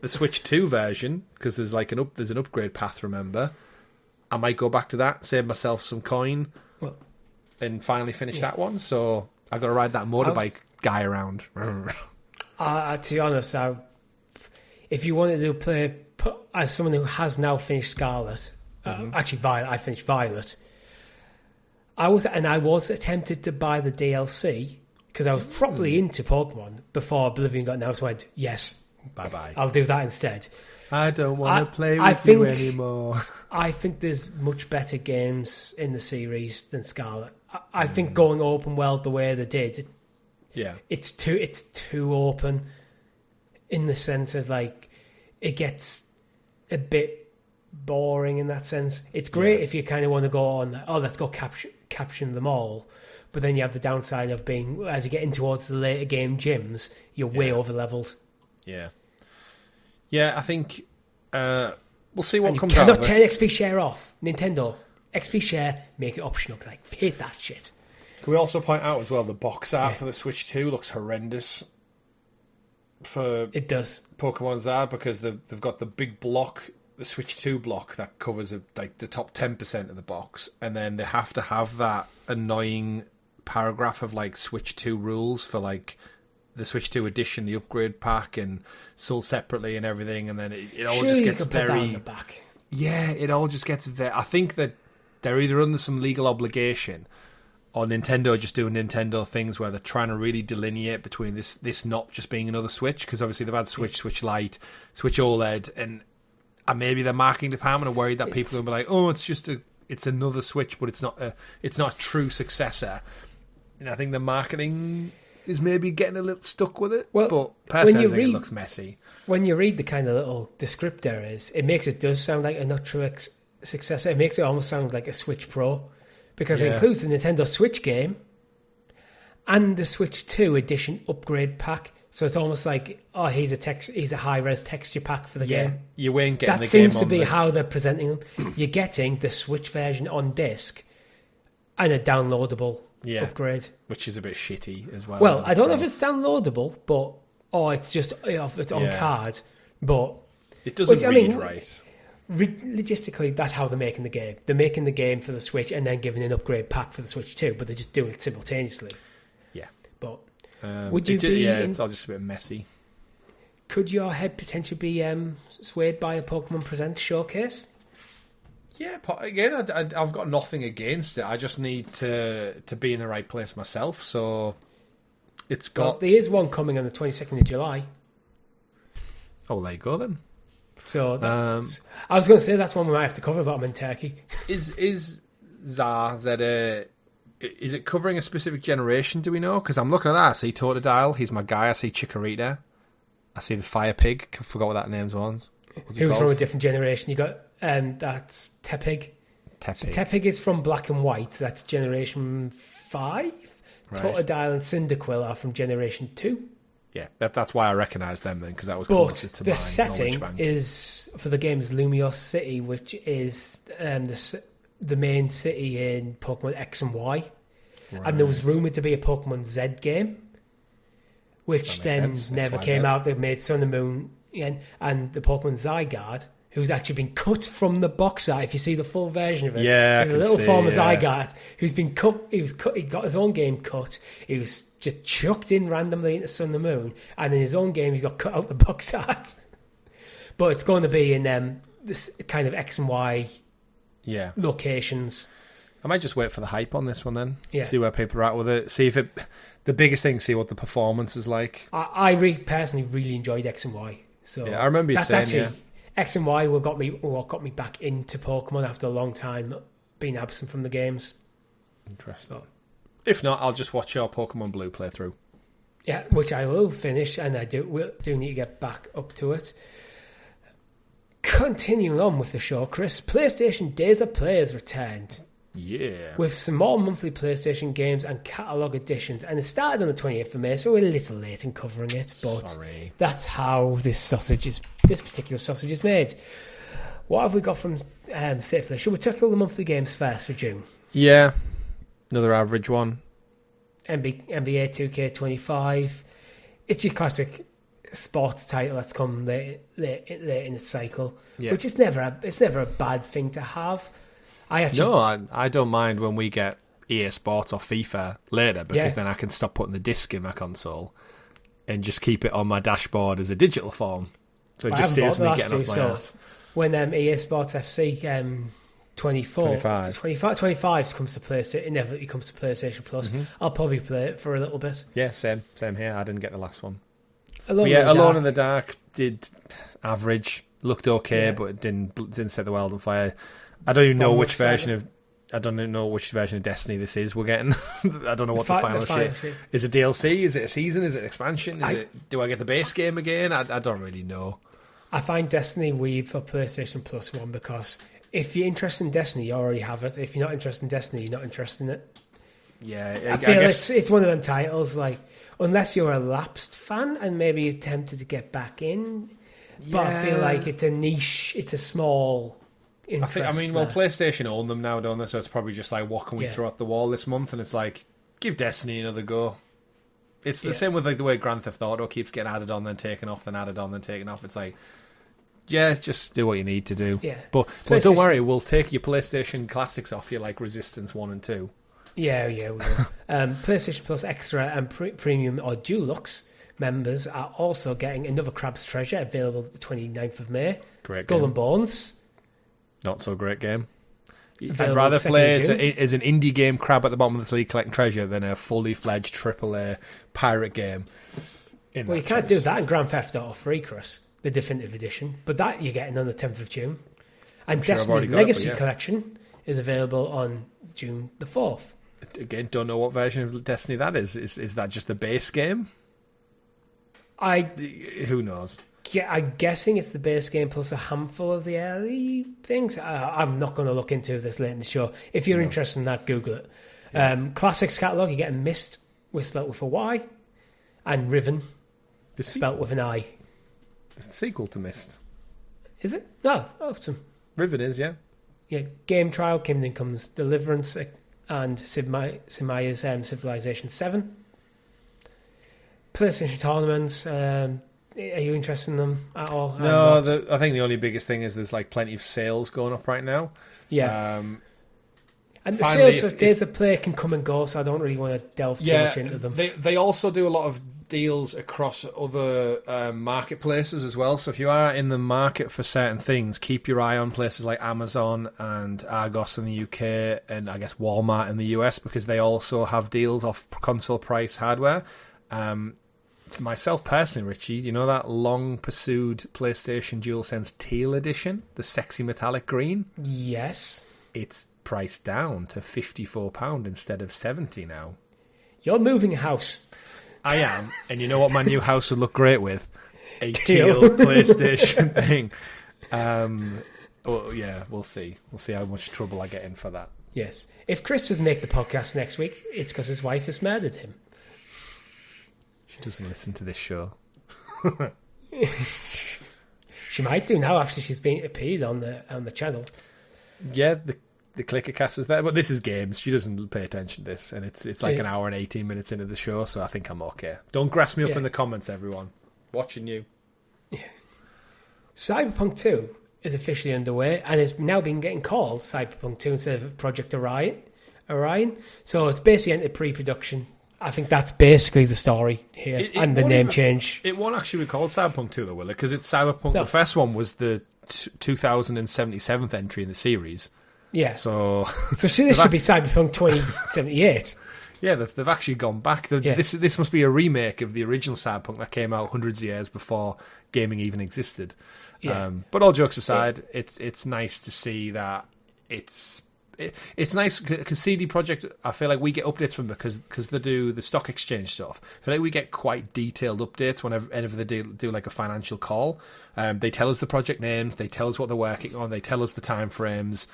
The Switch 2 version, because there's like there's an upgrade path, remember? I might go back to that, save myself some coin, and finally finish that one. So I got to ride that motorbike guy around. To be honest, if you wanted to play as someone who has now finished Scarlet, actually Violet, I finished Violet. I was tempted to buy the DLC because I was properly into Pokemon before Oblivion got announced. I went, yes, bye. I'll do that instead. I don't want to play with you anymore. I think there's much better games in the series than Scarlet. I think going open world the way they did, it's too open in the sense of like it gets a bit boring in that sense. It's great if you kind of want to go on, let's go caption them all. But then you have the downside of being, as you get in towards the later game gyms, you're way over leveled. Yeah. Yeah, I think we'll see what comes out. You cannot turn XP share off. Nintendo, XP share, make it optional. Because I hate that shit. Can we also point out as well, the box art for the Switch 2 looks horrendous. It does. Pokemon Zard, because they've got the big block, the Switch 2 block that covers like the top 10% of the box, and then they have to have that annoying paragraph of like Switch 2 rules for like the Switch 2 edition, the upgrade pack, and sold separately and everything, and then it all just gets very... Put that on the back. Yeah, it all just gets very... I think that they're either under some legal obligation or Nintendo just doing Nintendo things where they're trying to really delineate between this not just being another Switch, because obviously they've had Switch Lite, Switch OLED, and maybe their marketing department are worried that people will be like, oh, it's another Switch, but it's not a true successor. And I think the marketing is maybe getting a little stuck with it. Well, but personally, I think it looks messy. When you read the kind of little descriptor it does sound like a not true successor. It makes it almost sound like a Switch Pro, because it includes the Nintendo Switch game and the Switch 2 edition upgrade pack. So it's almost like, he's a high-res texture pack for the game. You ain't getting the game. That seems to be how they're presenting them. You're getting the Switch version on disc and a downloadable upgrade, which is a bit shitty as well. Well, I don't know if it's downloadable, it's just it's on card, but it doesn't read right. Logistically, that's how they're making the game. They're making the game for the Switch and then giving an upgrade pack for the Switch 2, but they're just doing it simultaneously. Yeah, but would you be? Yeah, it's all just a bit messy. Could your head potentially be swayed by a Pokemon Present showcase? Yeah, again, I've got nothing against it. I just need to be in the right place myself. So it's got. Well, there is one coming on the 22nd of July. Oh, there you go then. So I was going to say that's one we might have to cover, but I'm in Turkey. Is it covering a specific generation? Do we know? Because I'm looking at that. I see Totodile. He's my guy. I see Chikorita. I see the Fire Pig. I forgot what that name was. He was from a different generation. You got that's Tepig. So Tepig is from Black and White. That's Generation 5. Right. Totodile and Cyndaquil are from Generation 2. Yeah, that's why I recognise them then, because that was closer to the setting is for the game is Lumiose City, which is the main city in Pokemon X and Y. Right. And there was rumoured to be a Pokemon Z game, which then never came out. They've made Sun and Moon again, and the Pokemon Zygarde, who's actually been cut from the box art. If you see the full version of it, there's a little form of Zygarde who's been cut. He was cut. He got his own game cut. He was just chucked in randomly into Sun and the Moon, and in his own game, he's got cut out the box art. But it's going to be in this kind of X and Y locations. I might just wait for the hype on this one then. Yeah. See where people are at with it. See if it. The biggest thing, see what the performance is like. I personally really enjoyed X and Y. So I remember you saying X and Y what got me back into Pokemon after a long time being absent from the games. Interesting. If not, I'll just watch your Pokemon Blue playthrough. Yeah, which I will finish, and I do need to get back up to it. Continuing on with the show, Chris, PlayStation Days of Play has returned. Yeah. With some more monthly PlayStation games and catalogue editions. And it started on the 28th of May, so we're a little late in covering it. But that's how this particular sausage is made. What have we got from State of Play? Should we tackle the monthly games first for June? Yeah. Another average one. NBA 2K25. It's your classic sports title that's come late in its cycle. Yeah. Which is never a bad thing to have. I don't mind when we get EA Sports or FIFA later, because then I can stop putting the disc in my console and just keep it on my dashboard as a digital form. So it just saves me getting off my ass. When EA Sports FC 25 comes to PlayStation, inevitably comes to PlayStation Plus, I'll probably play it for a little bit. Yeah, same here. I didn't get the last one. Alone in the Dark did average, looked okay, but it didn't set the world on fire. I don't even know which version of Destiny this is we're getting. I don't know what the final shit is. It DLC? Is it a season? Is it expansion? Do I get the base game again? I don't really know. I find Destiny weird for PlayStation Plus one, because if you're interested in Destiny, you already have it. If you're not interested in Destiny, you're not interested in it. Yeah, I feel it's one of them titles, like, unless you're a lapsed fan and maybe you're tempted to get back in. But I feel like it's a niche, it's a small interest. PlayStation own them now, don't they? So it's probably just like, what can we throw at the wall this month? And it's like, give Destiny another go. It's the same with like the way Grand Theft Auto keeps getting added on, then taken off, then added on, then taken off. It's like, just do what you need to do. Yeah. But don't worry, we'll take your PlayStation classics off you, like Resistance 1 and 2. Yeah, we will. PlayStation Plus Extra and Premium or Deluxe members are also getting another Crab's Treasure, available the 29th of May. Great Skull game. and Bones. Not so great game. I'd rather play as an indie game crab at the bottom of the league collecting treasure than a fully fledged AAA pirate game. Well, you can't do that in Grand Theft Auto 3, Chris, the definitive edition, but that you're getting on the 10th of June. And Destiny Legacy Collection is available on June the 4th. Again, don't know what version of Destiny that is. Is that just the base game? Who knows? Yeah, I'm guessing it's the base game plus a handful of the early things. I'm not going to look into this late in the show. If you're interested in that, Google it. Yeah. Classics catalogue, you're getting Myst, spelt with a Y, and Riven, spelt with an I. It's the sequel to Myst. Is it? No. Awesome. Riven is, yeah. Yeah, Game Trial, Kingdom Comes Deliverance, and Sid Meier's Civilization 7. PlayStation Tournaments, are you interested in them at all? No, I think the only biggest thing is there's like plenty of sales going up right now. Yeah. And the sales for Days of Play can come and go, so I don't really want to delve too much into them. They also do a lot of deals across other marketplaces as well. So if you are in the market for certain things, keep your eye on places like Amazon and Argos in the UK, and I guess Walmart in the US, because they also have deals off console price hardware. For myself personally, Richie, you know that long-pursued PlayStation DualSense Teal Edition, the sexy metallic green? Yes. It's priced down to £54 instead of $70 now. You're moving house. I am, and you know what my new house would look great with? A teal PlayStation thing. We'll see. We'll see how much trouble I get in for that. Yes. If Chris doesn't make the podcast next week, it's because his wife has murdered him. She doesn't listen to this show. She might do now after she's been appeased on the channel. Yeah, the clicker cast is there, but this is games. She doesn't pay attention to this, and it's like an hour and 18 minutes into the show, so I think I'm okay. Don't grass me up in the comments, everyone. Watching you. Yeah. Cyberpunk 2 is officially underway, and it's now been getting called Cyberpunk 2 instead of Project Orion. So it's basically into pre-production. I think that's basically the story here, and the name change. It won't actually be called Cyberpunk 2, though, will it? Because it's Cyberpunk. No. The first one was the 2077th entry in the series. Yeah. So this should be Cyberpunk 2078. Yeah, they've actually gone back. This must be a remake of the original Cyberpunk that came out hundreds of years before gaming even existed. Yeah. But all jokes aside, it's nice to see that it's it's nice because CD Projekt, I feel like we get updates from because they do the stock exchange stuff. I feel like we get quite detailed updates whenever they do like a financial call. They tell us the project names, they tell us what they're working on, they tell us the time frames.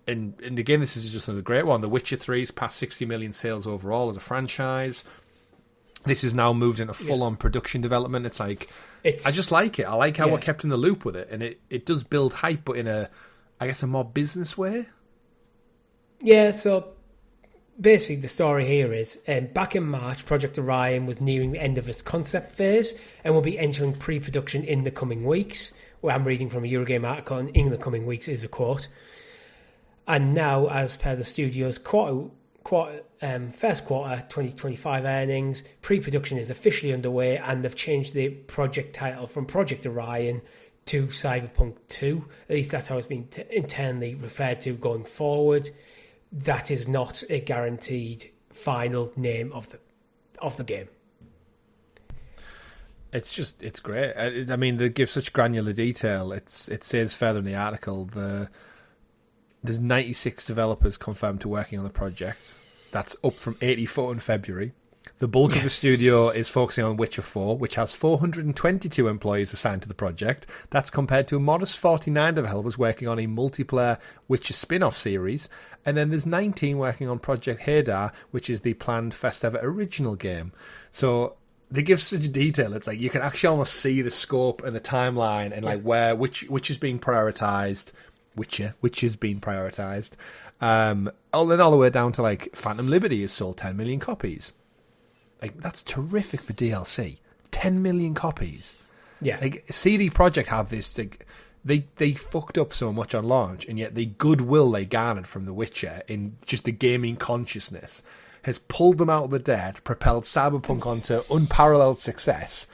And again, this is just another great one. The Witcher 3's past 60 million sales overall as a franchise. This is now moved into full-on production development. It's like, I just like it. I like how we're kept in the loop with it. And it does build hype, but in a more business way. Yeah, so basically the story here is, back in March, Project Orion was nearing the end of its concept phase and will be entering pre-production in the coming weeks. Well, I'm reading from a Eurogame article, and in the coming weeks is a quote. And now, as per the studio's first quarter 2025 earnings, pre-production is officially underway, and they've changed the project title from Project Orion to Cyberpunk 2. At least that's how it's been internally referred to going forward. That is not a guaranteed final name of the game. It's great. I mean, they give such granular detail. It says further in the article, there's 96 developers confirmed to working on the project. That's up from 84 in February. The bulk of the studio is focusing on Witcher 4, which has 422 employees assigned to the project. That's compared to a modest 49 developers working on a multiplayer Witcher spin-off series. And then there's 19 working on Project Hadar, which is the planned first ever original game. So they give such detail. It's like you can actually almost see the scope and the timeline and like which is being prioritized. Which is being prioritized. All the way down to like Phantom Liberty has sold 10 million copies. Like, that's terrific for DLC. 10 million copies. Yeah. Like, CD Projekt have this, like, they fucked up so much on launch, and yet the goodwill they garnered from The Witcher in just the gaming consciousness has pulled them out of the dead, propelled Cyberpunk onto unparalleled success.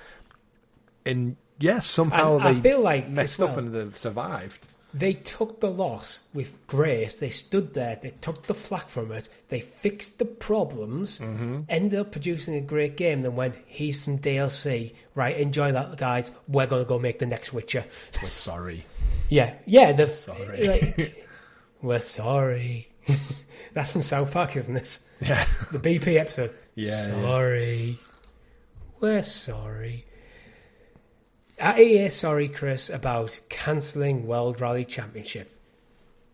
And yes, somehow they feel like messed up and they've survived. They took the loss with grace. They stood there. They took the flak from it. They fixed the problems, ended up producing a great game, then went, here's some DLC. Right, enjoy that, guys. We're going to go make the next Witcher. We're sorry. Yeah. Sorry. Like, we're sorry. That's from South Park, isn't it? Yeah. The BP episode. Yeah. Sorry. Yeah. We're sorry. Are EA sorry, Chris, about cancelling World Rally Championship?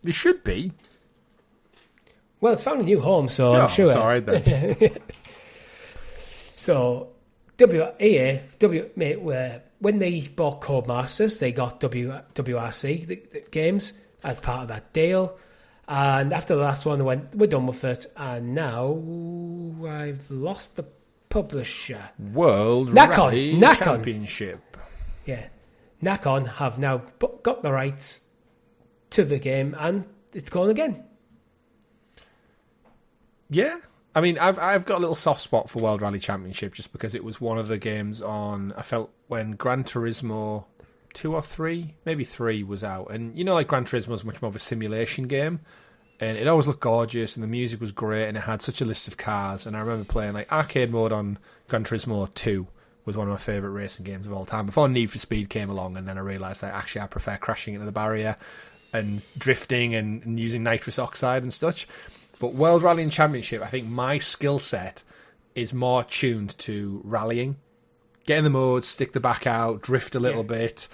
It should be. Well, it's found a new home, so I'm sure. It's all right then. So, EA, when they bought Codemasters, they got WRC the games as part of that deal. And after the last one, they went, we're done with it. And now I've lost the publisher. World Rally Championship. Yeah, Nakon have now got the rights to the game, and it's gone again. Yeah, I mean, I've got a little soft spot for World Rally Championship just because it was one of the games on. I felt when Gran Turismo 2 or 3, maybe 3 was out, and you know, like Gran Turismo is much more of a simulation game, and it always looked gorgeous, and the music was great, and it had such a list of cars. And I remember playing like arcade mode on Gran Turismo 2. Was one of my favourite racing games of all time. Before Need for Speed came along, and then I realised that actually I prefer crashing into the barrier and drifting and using nitrous oxide and such. But World Rallying Championship, I think my skill set is more tuned to rallying. Get in the mode, stick the back out, drift a little bit,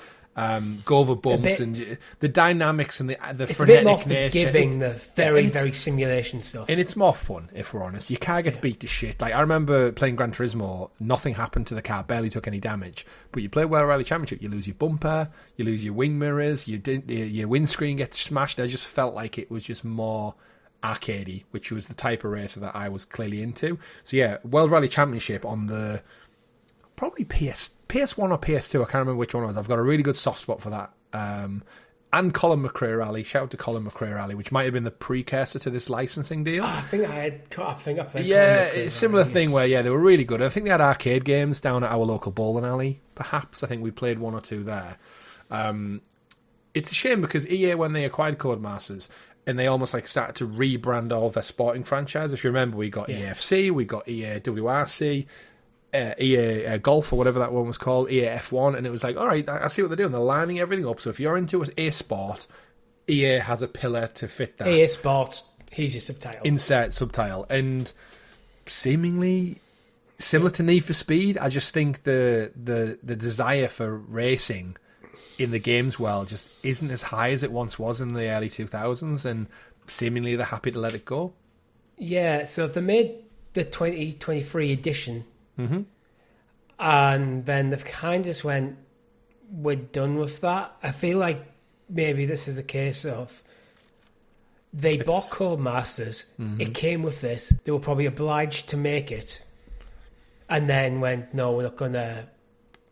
go over bumps, and the dynamics and the frenetic nature. It's a bit more forgiving, the very simulation stuff. And it's more fun, if we're honest. You can't get beat to shit. Like, I remember playing Gran Turismo, nothing happened to the car, barely took any damage. But you play World Rally Championship, you lose your bumper, you lose your wing mirrors, your windscreen gets smashed. I just felt like it was just more arcadey, which was the type of racer that I was clearly into. So yeah, World Rally Championship on the probably PS1 or PS2, I can't remember which one it was. I've got a really good soft spot for that. And Colin McRae Rally. Shout out to Colin McRae Rally, which might have been the precursor to this licensing deal. I think I played a similar thing where, they were really good. I think they had arcade games down at our local bowling alley, perhaps. I think we played one or two there. It's a shame because EA, when they acquired Codemasters, and they almost like started to rebrand all of their sporting franchise. If you remember, we got EAFC, we got EA WRC, EA Golf, or whatever that one was called, EA F1, and it was like, all right, I see what they're doing. They're lining everything up. So if you're into a sport, EA has a pillar to fit that. EA Sports, here's your subtitle. Insert subtitle. And seemingly similar to Need for Speed, I just think the desire for racing in the games world just isn't as high as it once was in the early 2000s, and seemingly they're happy to let it go. Yeah, so they made the 2023 edition, mm-hmm. and then they've kind of just went, we're done with that. I feel like maybe this is a case of they bought Codemasters, mm-hmm. it came with this, they were probably obliged to make it, and then went, no, we're not gonna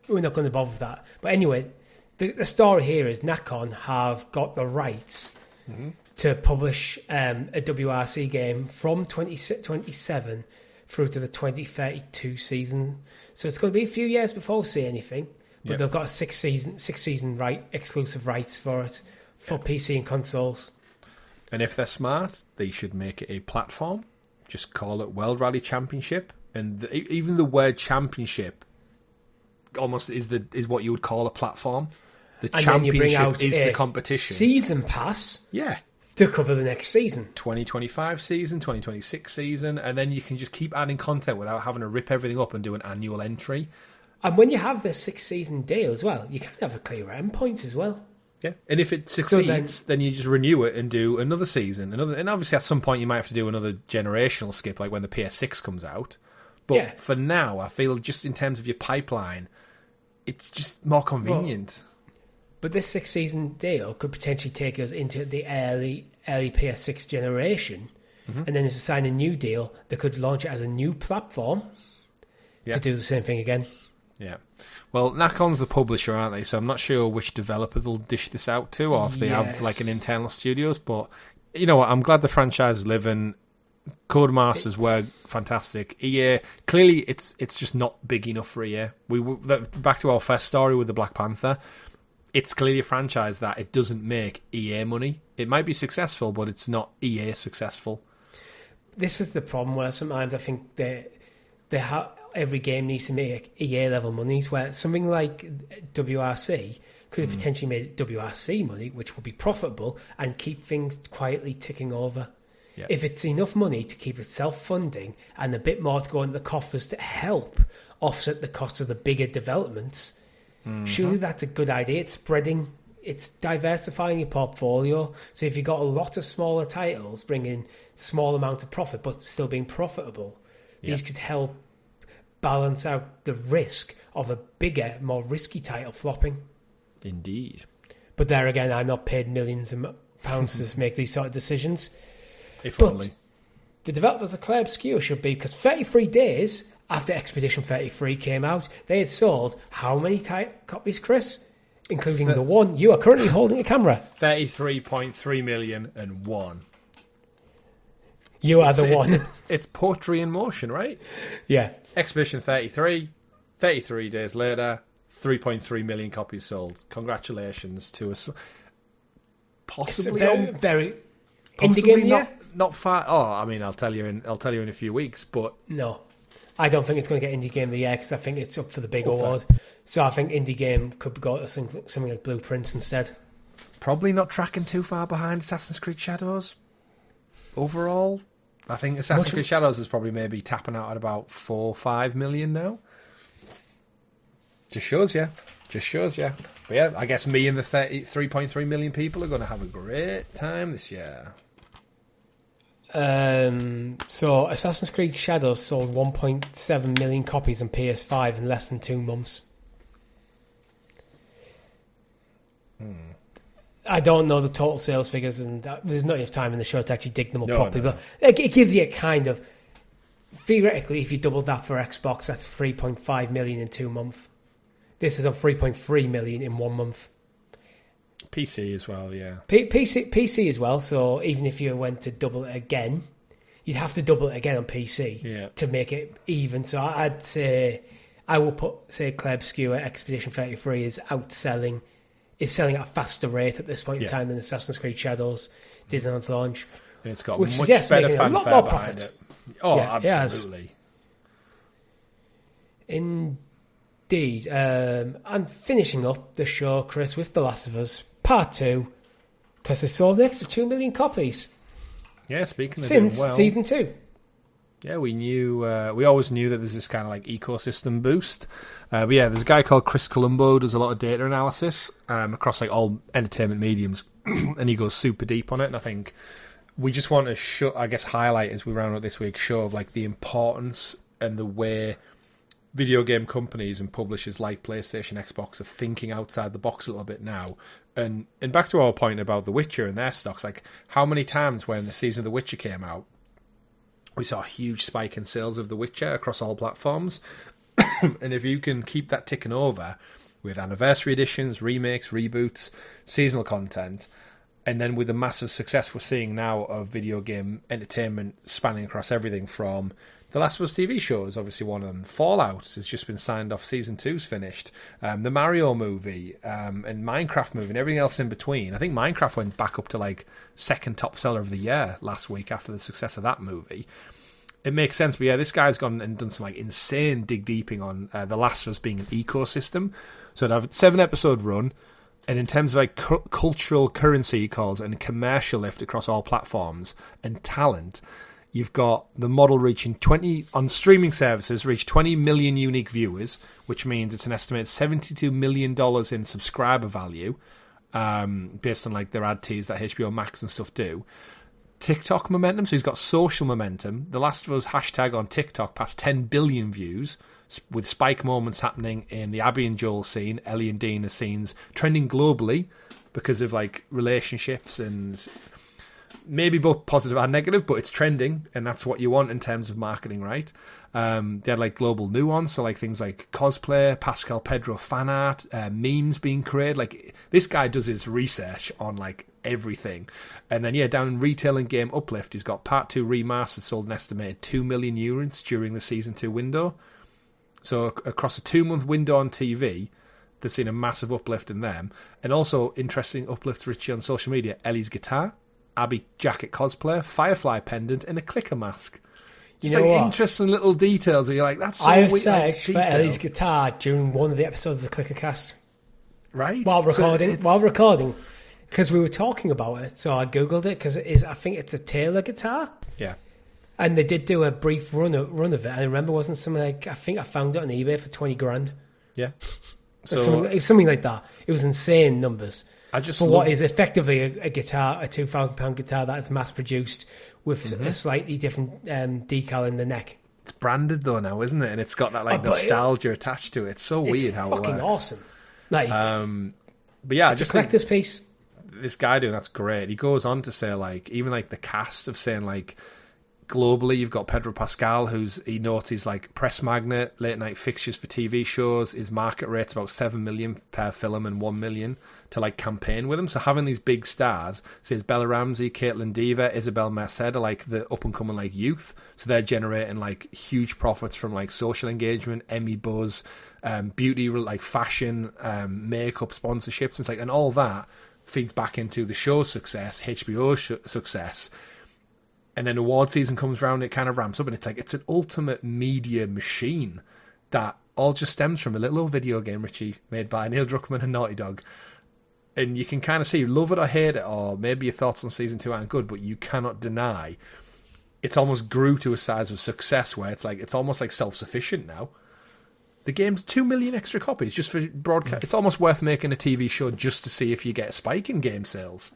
bother with that. But anyway, the story here is Nacon have got the rights mm-hmm. to publish a WRC game from 2027 through to the 2032 season. So it's going to be a few years before we see anything. But they've got a six season exclusive rights for it for PC and consoles. And if they're smart, they should make it a platform. Just call it World Rally Championship. And even the word championship almost is what you would call a platform. The and championship is the competition. Season pass. Yeah. To cover the next season. 2025 season, 2026 season, and then you can just keep adding content without having to rip everything up and do an annual entry. And when you have this 6-season deal as well, you can have a clear endpoint as well. Yeah, and if it succeeds, then you just renew it and do another season. And obviously at some point you might have to do another generational skip, like when the PS6 comes out. But for now, I feel just in terms of your pipeline, it's just more convenient. But this 6-season deal could potentially take us into the early PS6 generation. Mm-hmm. And then if you sign a new deal, they could launch it as a new platform to do the same thing again. Yeah. Well, Nacon's the publisher, aren't they? So I'm not sure which developer they'll dish this out to, or if they have like an internal studios. But you know what? I'm glad the franchise is living. Codemasters were fantastic. EA, clearly it's just not big enough for EA. Back to our first story with the Black Panther. It's clearly a franchise that it doesn't make EA money. It might be successful, but it's not EA successful. This is the problem where sometimes I think every game needs to make EA level monies, where something like WRC could have potentially made WRC money, which would be profitable and keep things quietly ticking over. Yeah. If it's enough money to keep it self-funding and a bit more to go into the coffers to help offset the cost of the bigger developments, surely that's a good idea. It's diversifying your portfolio. So if you've got a lot of smaller titles bringing small amount of profit but still being profitable, these could help balance out the risk of a bigger, more risky title flopping. Indeed. But there again, I'm not paid millions of pounds to make these sort of decisions. If only. The developers of Claire Obscure should be, because 33 days after Expedition 33 came out, they had sold how many copies, Chris? Including the one you are currently holding a camera. 33.3 million and one. You are the one. It's poetry in motion, right? Yeah. Expedition 33 days later, 3.3 million copies sold. Congratulations to us. Possibly it's very indie game, not far. Oh, I mean, I'll tell you in a few weeks, but no, I don't think it's going to get indie game of the year because I think it's up for the big award. So I think indie game could go to something like Blueprints instead. Probably not tracking too far behind Assassin's Creed Shadows. Overall, I think Assassin's Creed Shadows is probably maybe tapping out at about 4 or 5 million now. Just shows you. But yeah, I guess me and the 3.3 million people are going to have a great time this year. So Assassin's Creed Shadows sold 1.7 million copies on PS5 in less than 2 months. I don't know the total sales figures, and there's not enough time in the show to actually dig them up properly. But it gives you a kind of, theoretically, if you doubled that for Xbox, that's 3.5 million in 2 months. This is on 3.3 million in 1 month. PC as well, yeah. PC as well. So even if you went to double it again, you'd have to double it again on PC to make it even. So I'd say I will say Claire Obscure Expedition 33 is selling at a faster rate at this point in time than Assassin's Creed Shadows did on its launch. And it's got which much better fanfare a lot more behind profit. it. Oh, absolutely. Indeed. I'm finishing up the show, Chris, with The Last of Us Part 2. Because they sold an extra 2 million copies. Yeah, speaking of since doing well, season 2. Yeah, we always knew that there's this kind of like ecosystem boost. But yeah, there's a guy called Chris Colombo, does a lot of data analysis across like all entertainment mediums, and he goes super deep on it. And I think we just want to highlight as we round up this week's show of like the importance and the way video game companies and publishers like PlayStation, Xbox are thinking outside the box a little bit now. And back to our point about The Witcher and their stocks, like how many times when the season of The Witcher came out, we saw a huge spike in sales of The Witcher across all platforms. And if you can keep that ticking over with anniversary editions, remakes, reboots, seasonal content, and then with the massive success we're seeing now of video game entertainment spanning across everything from The Last of Us TV show is obviously one of them. Fallout has just been signed off. Season 2's finished. The Mario movie and Minecraft movie and everything else in between. I think Minecraft went back up to like second top seller of the year last week after the success of that movie. It makes sense, but yeah, this guy's gone and done some like insane dig deeping on The Last of Us being an ecosystem. So it'd have a 7-episode run, and in terms of like cultural currency, he calls it, and commercial lift across all platforms and talent, you've got the model reaching 20 on streaming services, reach 20 million unique viewers, which means it's an estimated $72 million in subscriber value, based on like their ad teas that HBO Max and stuff do. TikTok momentum, so he's got social momentum. The Last of Us hashtag on TikTok passed 10 billion views, with spike moments happening in the Abby and Joel scene, Ellie and Dina scenes, trending globally because of like relationships and maybe both positive and negative, but it's trending, and that's what you want in terms of marketing, right? They had like global nuance, so like things like cosplay, Pascal Pedro fan art, memes being created. Like this guy does his research on like everything. And then yeah, down in retail and game uplift, he's got Part 2 remastered sold an estimated 2 million units during the Season 2 window. So across a 2-month window on TV, they've seen a massive uplift in them. And also interesting uplifts, Richie, on social media: Ellie's guitar, Abby jacket cosplay, Firefly pendant, and a clicker mask. Just you know like what? Interesting little details where you're like, that's so I searched for Ellie's guitar during one of the episodes of the Clicker Cast. Right. While recording. Because we were talking about it, so I googled it because I think it's a Taylor guitar. Yeah. And they did do a brief run of it. I remember it wasn't something like, I think I found it on eBay for 20 grand. Yeah. So it was something like that. It was insane numbers. What is effectively a guitar, a £2,000 guitar that is mass produced with a slightly different decal in the neck. It's branded though now, isn't it? And it's got that like nostalgia attached to it. It's so weird how it works. It's fucking awesome. Like, but yeah, it's a collector's piece. This guy doing that's great. He goes on to say like even like the cast of saying like globally you've got Pedro Pascal, he notes he's like press magnet, late night fixtures for TV shows. His market rate's about 7 million per film and 1 million to like campaign with him. So having these big stars, says Bella Ramsey, Caitlin Dever, Isabel Merced are like the up and coming like youth. So they're generating like huge profits from like social engagement, Emmy buzz, beauty, like fashion, makeup sponsorships. It's like, and all that feeds back into the show's success, HBO's success. And then award season comes around, it kind of ramps up, and it's like it's an ultimate media machine that all just stems from a little old video game, Richie, made by Neil Druckmann and Naughty Dog. And you can kind of see, love it or hate it, or maybe your thoughts on season 2 aren't good, but you cannot deny it's almost grew to a size of success where it's like it's almost like self-sufficient now. The game's 2 million extra copies just for broadcast. It's almost worth making a TV show just to see if you get a spike in game sales.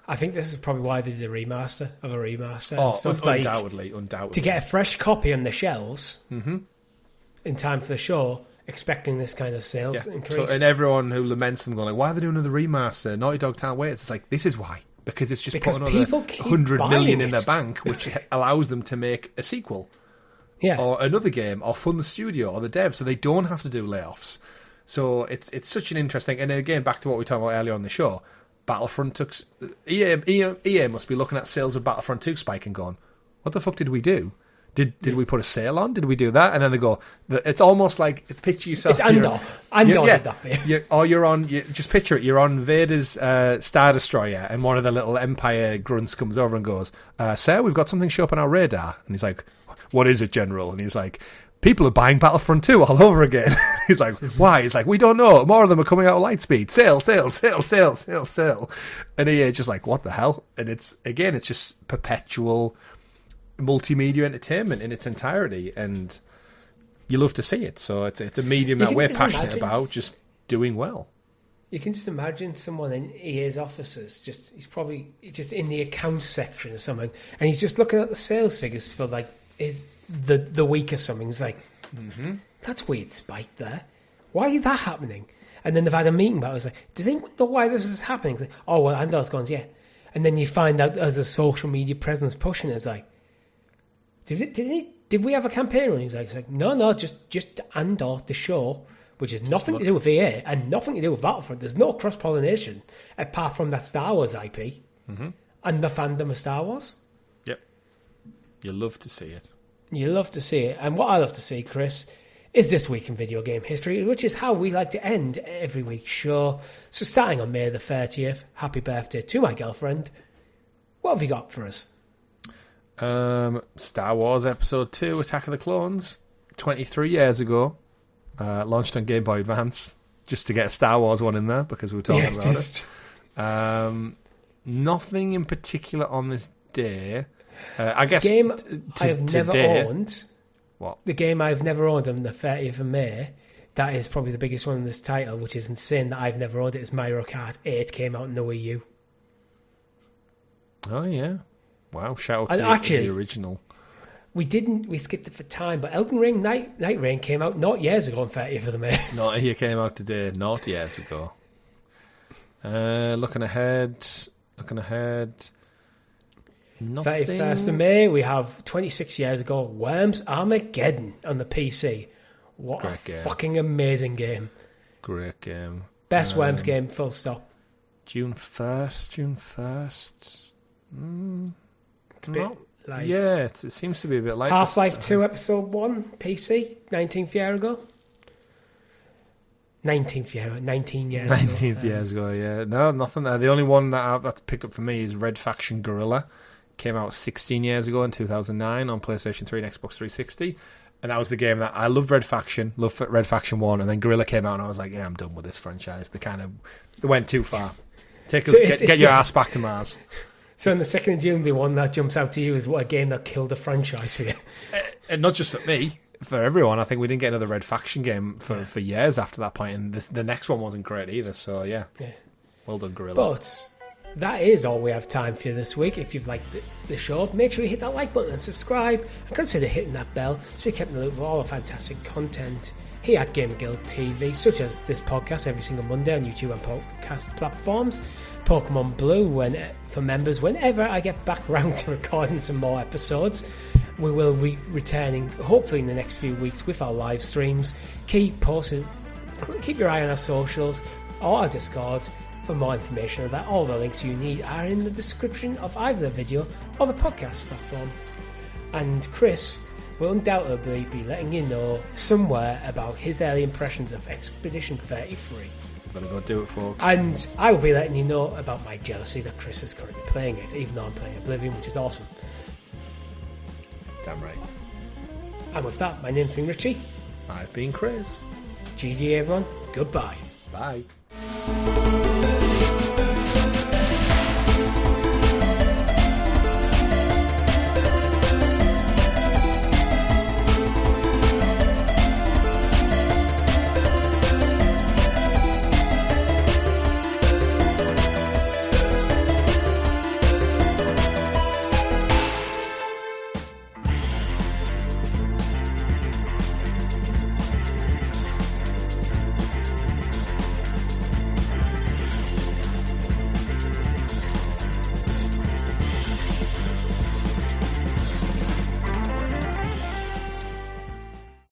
I think this is probably why they did a remaster of a remaster. Oh, undoubtedly. To get a fresh copy on the shelves in time for the show, expecting this kind of sales increase. So, and everyone who laments them going like, why are they doing another remaster? Naughty Dog can't wait. It's like, this is why. Because it's just put another 100 million in their bank, which allows them to make a sequel. Yeah. Or another game, or fund the studio, or the dev, so they don't have to do layoffs. So it's such an interesting... And again, back to what we were talking about earlier on the show, Battlefront took... EA must be looking at sales of Battlefront 2 spike and going, what the fuck did we do? Did we put a sale on? Did we do that? And then they go... It's almost like... Picture yourself... It's Andor. Andor did that for you. Just picture it. You're on Vader's Star Destroyer, and one of the little Empire grunts comes over and goes, Sir, we've got something show up on our radar. And he's like... What is it, General? And he's like, people are buying Battlefront 2 all over again. He's like, why? He's like, we don't know. More of them are coming out of Lightspeed. Sale. And EA just like, what the hell? And it's just perpetual multimedia entertainment in its entirety, and you love to see it. So it's a medium that we're passionate about, just doing well. You can just imagine someone in EA's offices, he's probably just in the accounts section or something, and he's just looking at the sales figures for like the week or something. He's like, that's weird spike there. Why is that happening? And then they've had a meeting about it. It's like, does anyone know why this is happening? It's like, oh, well, Handheld's gone, yeah. And then you find out as a social media presence pushing it, it's like, did we have a campaign? And he's like, no, just Handheld, the show, which has nothing to do with EA and nothing to do with Battlefront. There's no cross-pollination apart from that Star Wars IP and the fandom of Star Wars. Yep. You love to see it. You love to see it. And what I love to see, Chris, is This Week in Video Game History, which is how we like to end every week's show. So starting on May the 30th, happy birthday to my girlfriend. What have you got for us? Star Wars Episode 2, Attack of the Clones, 23 years ago. Launched on Game Boy Advance, just to get a Star Wars one in there, because we were talking about it. Nothing in particular on this day. I guess game I have never owned. What? The game I've never owned on the 30th of May, that is probably the biggest one in this title, which is insane that I've never owned it, is Mario Kart 8, came out in the Wii U. Oh, yeah. Wow, shout out to the original. We skipped it for time, but Elden Ring Night Rain came out not years ago on 30th of May. Not here came out today, not years ago. Looking ahead. Nothing. 31st of May, we have 26 years ago, Worms Armageddon on the PC. What a fucking amazing game. Great game. Best Worms game, full stop. June 1st. It's a bit light. Yeah, it seems to be a bit light. Half-Life 2 Episode 1, PC, 19th year ago. 19 years ago, yeah. No, nothing there. The only one that's picked up for me is Red Faction Guerrilla. Came out 16 years ago in 2009 on PlayStation 3 and Xbox 360. And that was the game that I loved. Red Faction 1, and then Guerrilla came out and I was like, yeah, I'm done with this franchise. They went too far. Get your ass back to Mars. So on the 2nd of June, the one that jumps out to you is what a game that killed the franchise for you. And not just for me, for everyone. I think we didn't get another Red Faction game for years after that point, and the next one wasn't great either. So yeah. Well done, Guerrilla. But that is all we have time for this week. If you've liked the show, make sure you hit that like button and subscribe, and consider hitting that bell so you keep in the loop of all the fantastic content here at GamerGuildTV, such as this podcast every single Monday on YouTube and podcast platforms. Pokemon Blue for members whenever I get back around to recording some more episodes. We will be returning hopefully in the next few weeks with our live streams. Keep your eye on our socials or our Discord for more information on that. All the links you need are in the description of either the video or the podcast platform. And Chris will undoubtedly be letting you know somewhere about his early impressions of Expedition 33. I'm going to go do it, folks. And I will be letting you know about my jealousy that Chris is currently playing it, even though I'm playing Oblivion, which is awesome. Damn right. And with that, my name's been Richie. I've been Chris. GG everyone. Goodbye. Bye.